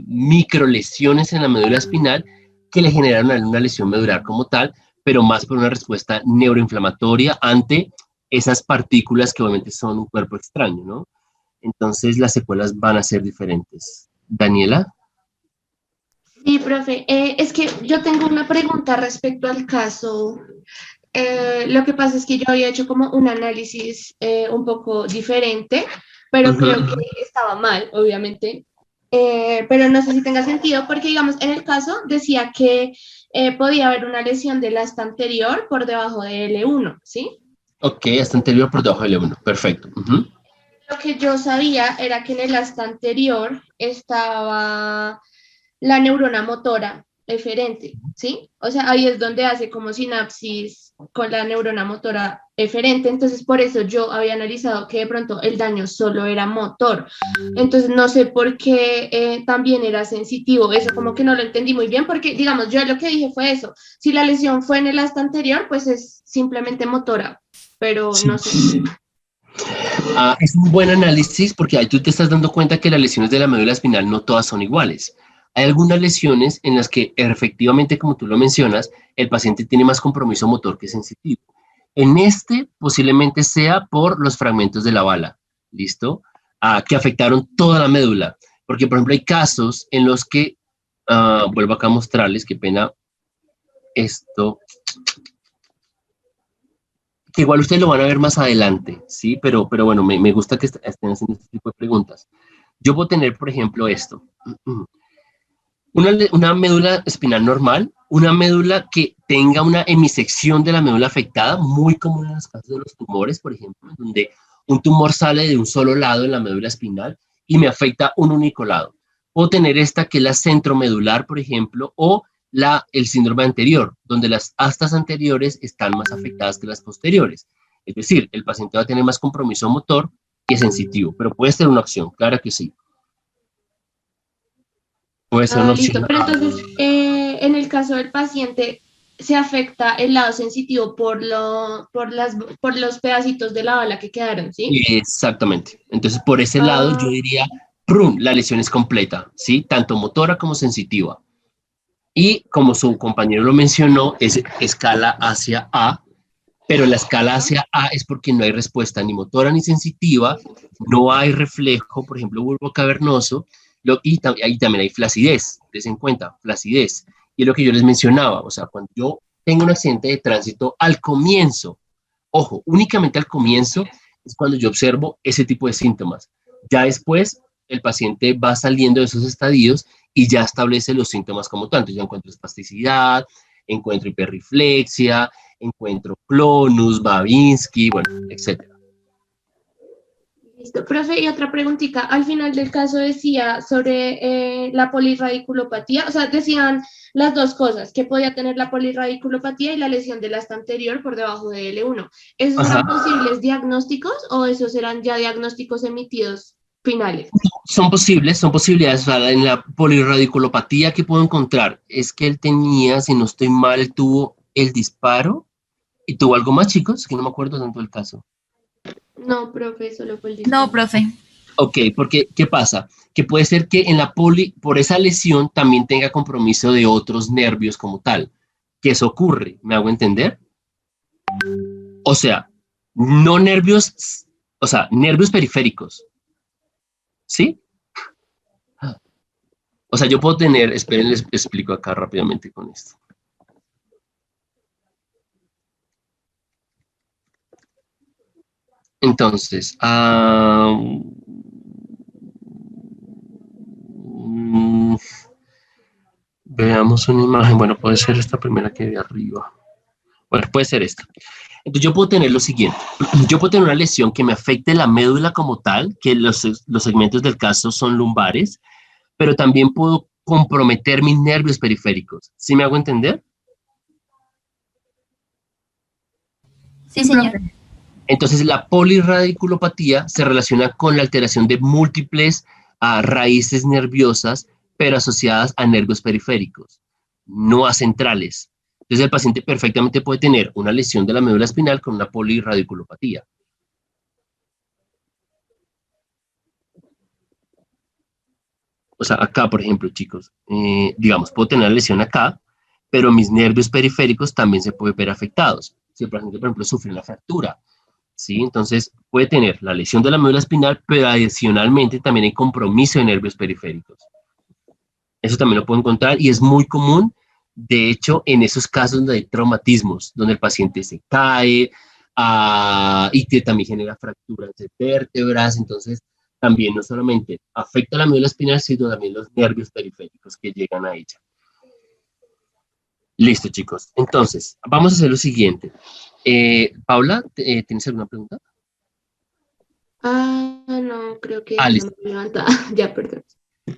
micro lesiones en la médula espinal que le generaron una lesión medular como tal, pero más por una respuesta neuroinflamatoria ante esas partículas que obviamente son un cuerpo extraño, ¿no? Entonces las secuelas van a ser diferentes. Daniela. Sí, profe. Es que yo tengo una pregunta respecto al caso. Lo que pasa es que yo había hecho como un análisis un poco diferente, pero creo que estaba mal, obviamente. Pero no sé si tenga sentido, porque digamos, en el caso decía que podía haber una lesión del asta anterior por debajo de L1, ¿sí? Ok, asta anterior por debajo de L1, perfecto. Lo que yo sabía era que en el asta anterior estaba la neurona motora eferente, ¿sí? O sea, ahí es donde hace como sinapsis con la neurona motora eferente, entonces por eso yo había analizado que de pronto el daño solo era motor, entonces no sé por qué también era sensitivo, eso como que no lo entendí muy bien, porque digamos, yo lo que dije fue eso, si la lesión fue en el asta anterior, pues es simplemente motora, pero sí. No sé. Es un buen análisis porque ahí tú te estás dando cuenta que las lesiones de la médula espinal no todas son iguales. Hay algunas lesiones en las que efectivamente, como tú lo mencionas, el paciente tiene más compromiso motor que sensitivo. En este posiblemente sea por los fragmentos de la bala, ¿listo? Que afectaron toda la médula. Porque, por ejemplo, hay casos en los que, vuelvo acá a mostrarles, qué pena esto, que igual ustedes lo van a ver más adelante, ¿sí? Pero bueno, me gusta que estén haciendo este tipo de preguntas. Yo puedo tener, por ejemplo, esto. Una médula espinal normal, una médula que tenga una hemisección de la médula afectada, muy común en los casos de los tumores, por ejemplo, donde un tumor sale de un solo lado en la médula espinal y me afecta un único lado. Puedo tener esta que es la centromedular, por ejemplo, o el síndrome anterior, donde las astas anteriores están más afectadas que las posteriores. Es decir, el paciente va a tener más compromiso motor que sensitivo, pero puede ser una opción, claro que sí. Puede ser una opción. Listo, pero entonces, en el caso del paciente, ¿se afecta el lado sensitivo por los pedacitos de la bala que quedaron, sí? Exactamente. Entonces, por ese lado, yo diría, la lesión es completa, ¿sí? Tanto motora como sensitiva. Y como su compañero lo mencionó, es escala hacia A, pero la escala hacia A es porque no hay respuesta ni motora ni sensitiva, no hay reflejo, por ejemplo, bulbo cavernoso, y ahí también hay flacidez, des en cuenta, flacidez. Y es lo que yo les mencionaba, o sea, cuando yo tengo un accidente de tránsito, al comienzo, ojo, únicamente al comienzo, es cuando yo observo ese tipo de síntomas. Ya después, el paciente va saliendo de esos estadios y ya establece los síntomas como tanto. Yo encuentro espasticidad, encuentro hiperriflexia, encuentro clonus, Babinski, bueno, etcétera. Listo. Profe, y otra preguntita. Al final del caso decía sobre la polirradiculopatía, o sea, decían las dos cosas, que podía tener la polirradiculopatía y la lesión del asta anterior por debajo de L1. ¿Esos eran posibles diagnósticos o esos eran ya diagnósticos emitidos finales? Son posibilidades. En la polirradiculopatía que puedo encontrar es que él tenía, si no estoy mal, él tuvo el disparo y tuvo algo más, chicos, que no me acuerdo tanto del caso. No, profe, solo fue el disparo. No, profe. Ok, porque ¿qué pasa? Que puede ser que en la por esa lesión también tenga compromiso de otros nervios como tal. Que eso ocurre, ¿me hago entender? O sea, no nervios, o sea, nervios periféricos. ¿Sí? O sea, yo puedo tener, esperen, les explico acá rápidamente con esto. Entonces, veamos una imagen. Bueno, puede ser esta primera que hay de arriba. Bueno, puede ser esta. Entonces, yo puedo tener lo siguiente. Yo puedo tener una lesión que me afecte la médula como tal, que los segmentos del caso son lumbares, pero también puedo comprometer mis nervios periféricos. ¿Sí me hago entender? Sí, señor. Entonces, la polirradiculopatía se relaciona con la alteración de múltiples raíces nerviosas, pero asociadas a nervios periféricos, no a centrales. Entonces, el paciente perfectamente puede tener una lesión de la médula espinal con una polirradiculopatía. O sea, acá, por ejemplo, chicos, digamos, puedo tener la lesión acá, pero mis nervios periféricos también se pueden ver afectados. Si el paciente, por ejemplo, sufre una fractura, ¿sí? Entonces, puede tener la lesión de la médula espinal, pero adicionalmente también hay compromiso de nervios periféricos. Eso también lo puedo encontrar y es muy común, de hecho, en esos casos donde hay traumatismos, donde el paciente se cae y que también genera fracturas de vértebras. Entonces, también no solamente afecta la médula espinal, sino también los nervios periféricos que llegan a ella. Listo, chicos. Entonces, vamos a hacer lo siguiente. Paula, ¿tienes alguna pregunta? No, creo que no listo. me levanta. Ya, perdón.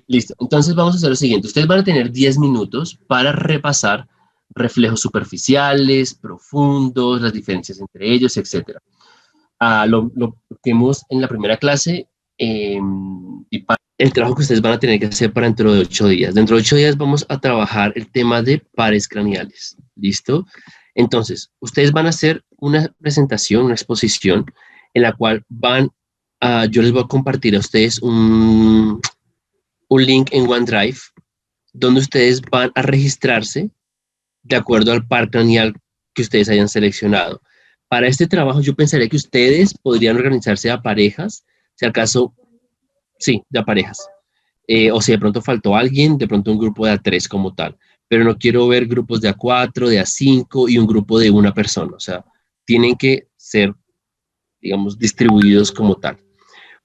Listo. Entonces, vamos a hacer lo siguiente. Ustedes van a tener 10 minutos para repasar reflejos superficiales, profundos, las diferencias entre ellos, etc. Lo que vimos en la primera clase, y el trabajo que ustedes van a tener que hacer para dentro de 8 días. Dentro de 8 días vamos a trabajar el tema de pares craneales. ¿Listo? Entonces, ustedes van a hacer una presentación, una exposición, en la cual yo les voy a compartir a ustedes un link en OneDrive, donde ustedes van a registrarse de acuerdo al par craneal que ustedes hayan seleccionado. Para este trabajo yo pensaría que ustedes podrían organizarse a parejas, si al caso, sí, de parejas. O si de pronto faltó alguien, de pronto un grupo de A3 como tal. Pero no quiero ver grupos de A4, de A5 y un grupo de una persona. O sea, tienen que ser, digamos, distribuidos como tal.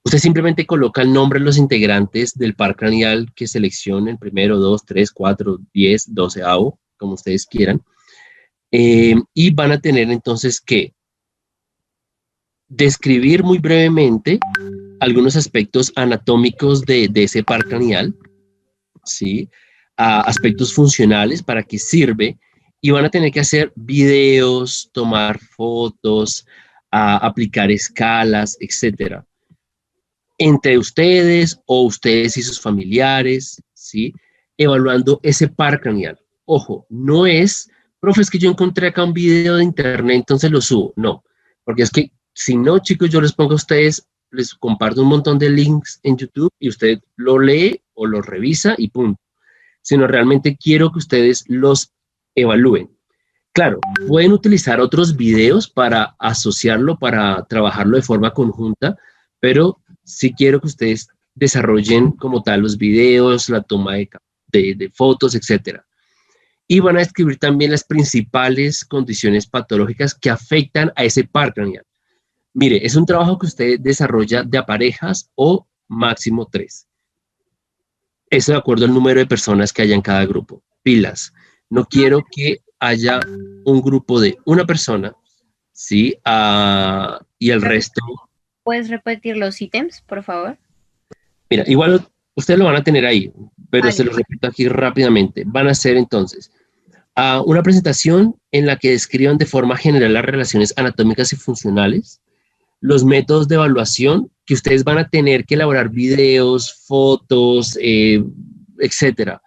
Usted simplemente coloca el nombre de los integrantes del par craneal que seleccionen, primero, 2, 3, 4, 10, 12avo, como ustedes quieran. Y van a tener entonces que describir muy brevemente algunos aspectos anatómicos de ese par craneal, ¿sí? Aspectos funcionales, para qué sirve, y van a tener que hacer videos, tomar fotos, aplicar escalas, etcétera, entre ustedes o ustedes y sus familiares, ¿sí? Evaluando ese par craneal. Ojo, no es, profe, es que yo encontré acá un video de internet, entonces lo subo. No, porque es que si no, chicos, yo les pongo a ustedes, les comparto un montón de links en YouTube y usted lo lee o lo revisa y punto. Sino realmente quiero que ustedes los evalúen. Claro, pueden utilizar otros videos para asociarlo, para trabajarlo de forma conjunta, pero sí quiero que ustedes desarrollen como tal los videos, la toma de fotos, etc. Y van a describir también las principales condiciones patológicas que afectan a ese par craneal. Mire, es un trabajo que usted desarrolla de a parejas o máximo 3. Eso de acuerdo al número de personas que haya en cada grupo. Pilas. No quiero que haya un grupo de una persona, ¿sí? Y el resto... ¿Puedes repetir los ítems, por favor? Mira, igual ustedes lo van a tener ahí, pero Vale. se los repito aquí rápidamente. Van a hacer entonces una presentación en la que describan de forma general las relaciones anatómicas y funcionales, los métodos de evaluación, que ustedes van a tener que elaborar videos, fotos, etcétera.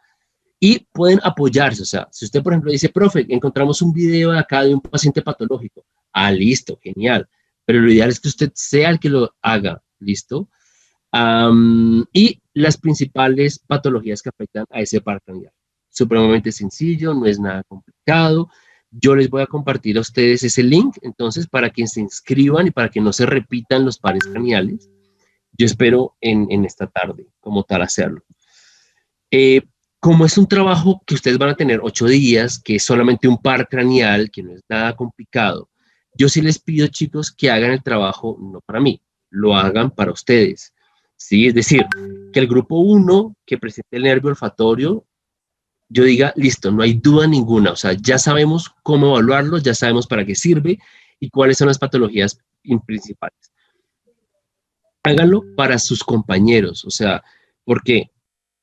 Y pueden apoyarse, o sea, si usted, por ejemplo, dice, profe, encontramos un video de acá de un paciente patológico. Listo, genial. Pero lo ideal es que usted sea el que lo haga, ¿listo? Y las principales patologías que afectan a ese par craneal. Supremamente sencillo, no es nada complicado. Yo les voy a compartir a ustedes ese link, entonces, para que se inscriban y para que no se repitan los pares craneales. Yo espero en esta tarde, como tal, hacerlo. Como es un trabajo que ustedes van a tener 8 días, que es solamente un par craneal, que no es nada complicado, yo sí les pido, chicos, que hagan el trabajo, no para mí, lo hagan para ustedes. ¿Sí? Es decir, que el grupo 1 que presente el nervio olfatorio, yo diga, listo, no hay duda ninguna, o sea, ya sabemos cómo evaluarlo, ya sabemos para qué sirve y cuáles son las patologías principales. Háganlo para sus compañeros, o sea, ¿por qué?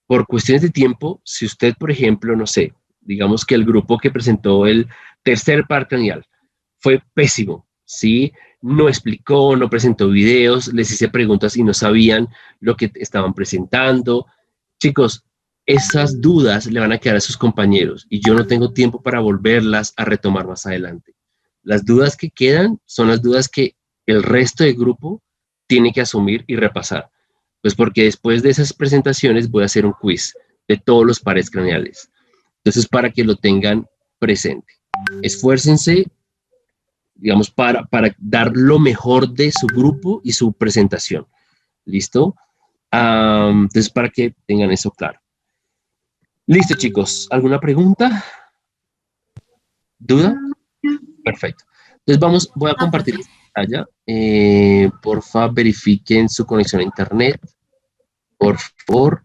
Por cuestiones de tiempo, si usted, por ejemplo, no sé, digamos que el grupo que presentó el tercer par craneal fue pésimo, ¿sí? no explicó, no presentó videos, les hice preguntas y no sabían lo que estaban presentando. Chicos, esas dudas le van a quedar a sus compañeros y yo no tengo tiempo para volverlas a retomar más adelante. Las dudas que quedan son las dudas que el resto del grupo tiene que asumir y repasar. Pues porque después de esas presentaciones voy a hacer un quiz de todos los pares craneales. Entonces, para que lo tengan presente. Esfuércense, digamos, para dar lo mejor de su grupo y su presentación. ¿Listo? Entonces, para que tengan eso claro. Listo, chicos. ¿Alguna pregunta? ¿Duda? Perfecto. Entonces, voy a compartir esta pantalla. Porfa, verifiquen su conexión a internet. Por favor.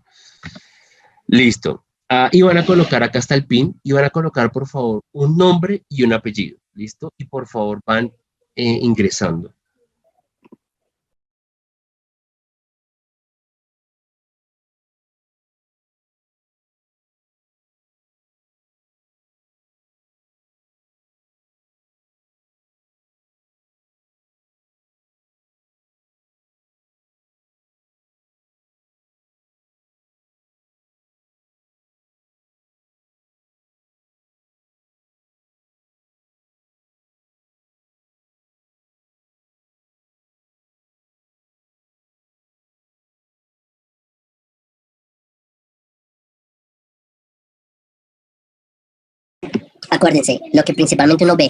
Listo. Y van a colocar, acá está el PIN, y van a colocar, por favor, un nombre y un apellido. ¿Listo? Y por favor van ingresando. Acuérdense, lo que principalmente uno ve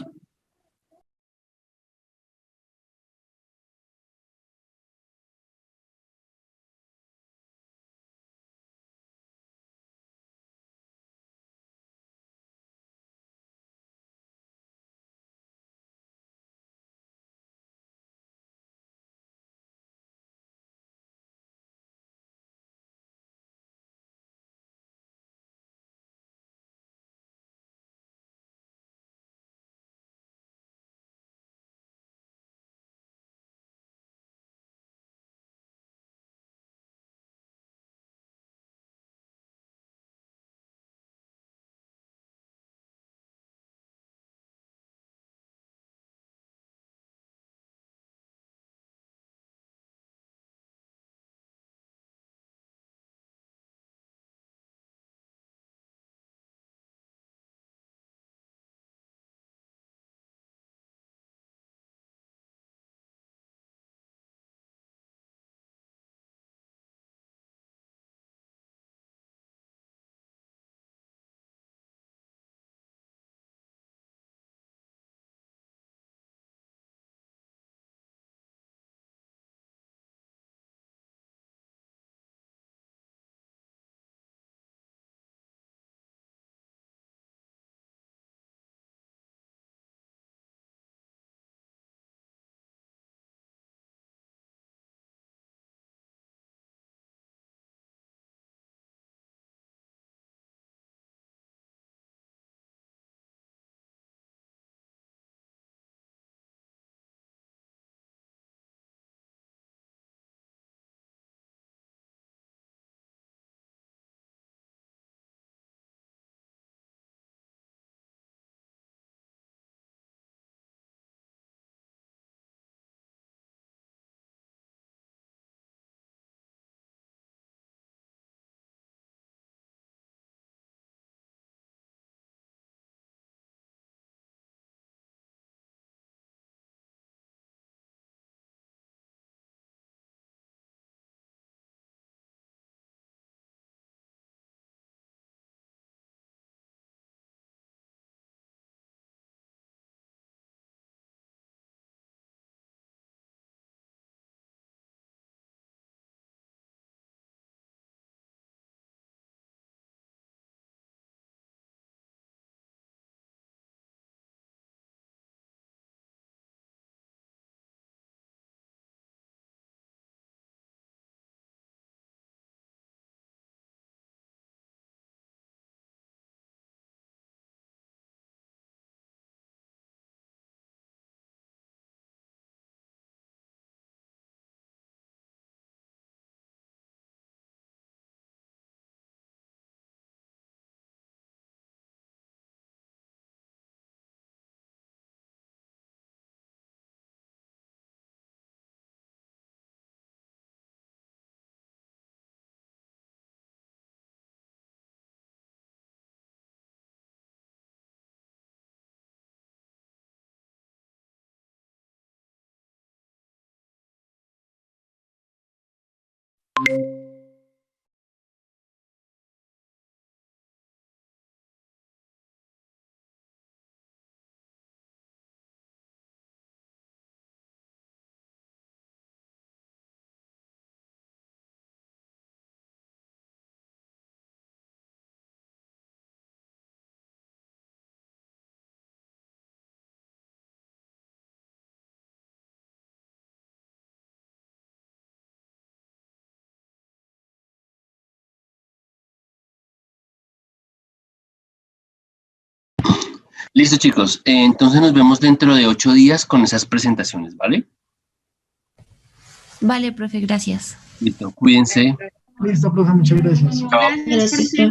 Listo, chicos. Entonces nos vemos dentro de 8 días con esas presentaciones, ¿vale? Vale, profe, gracias. Listo, cuídense. Listo, profe, muchas gracias. Chao. Gracias, profe.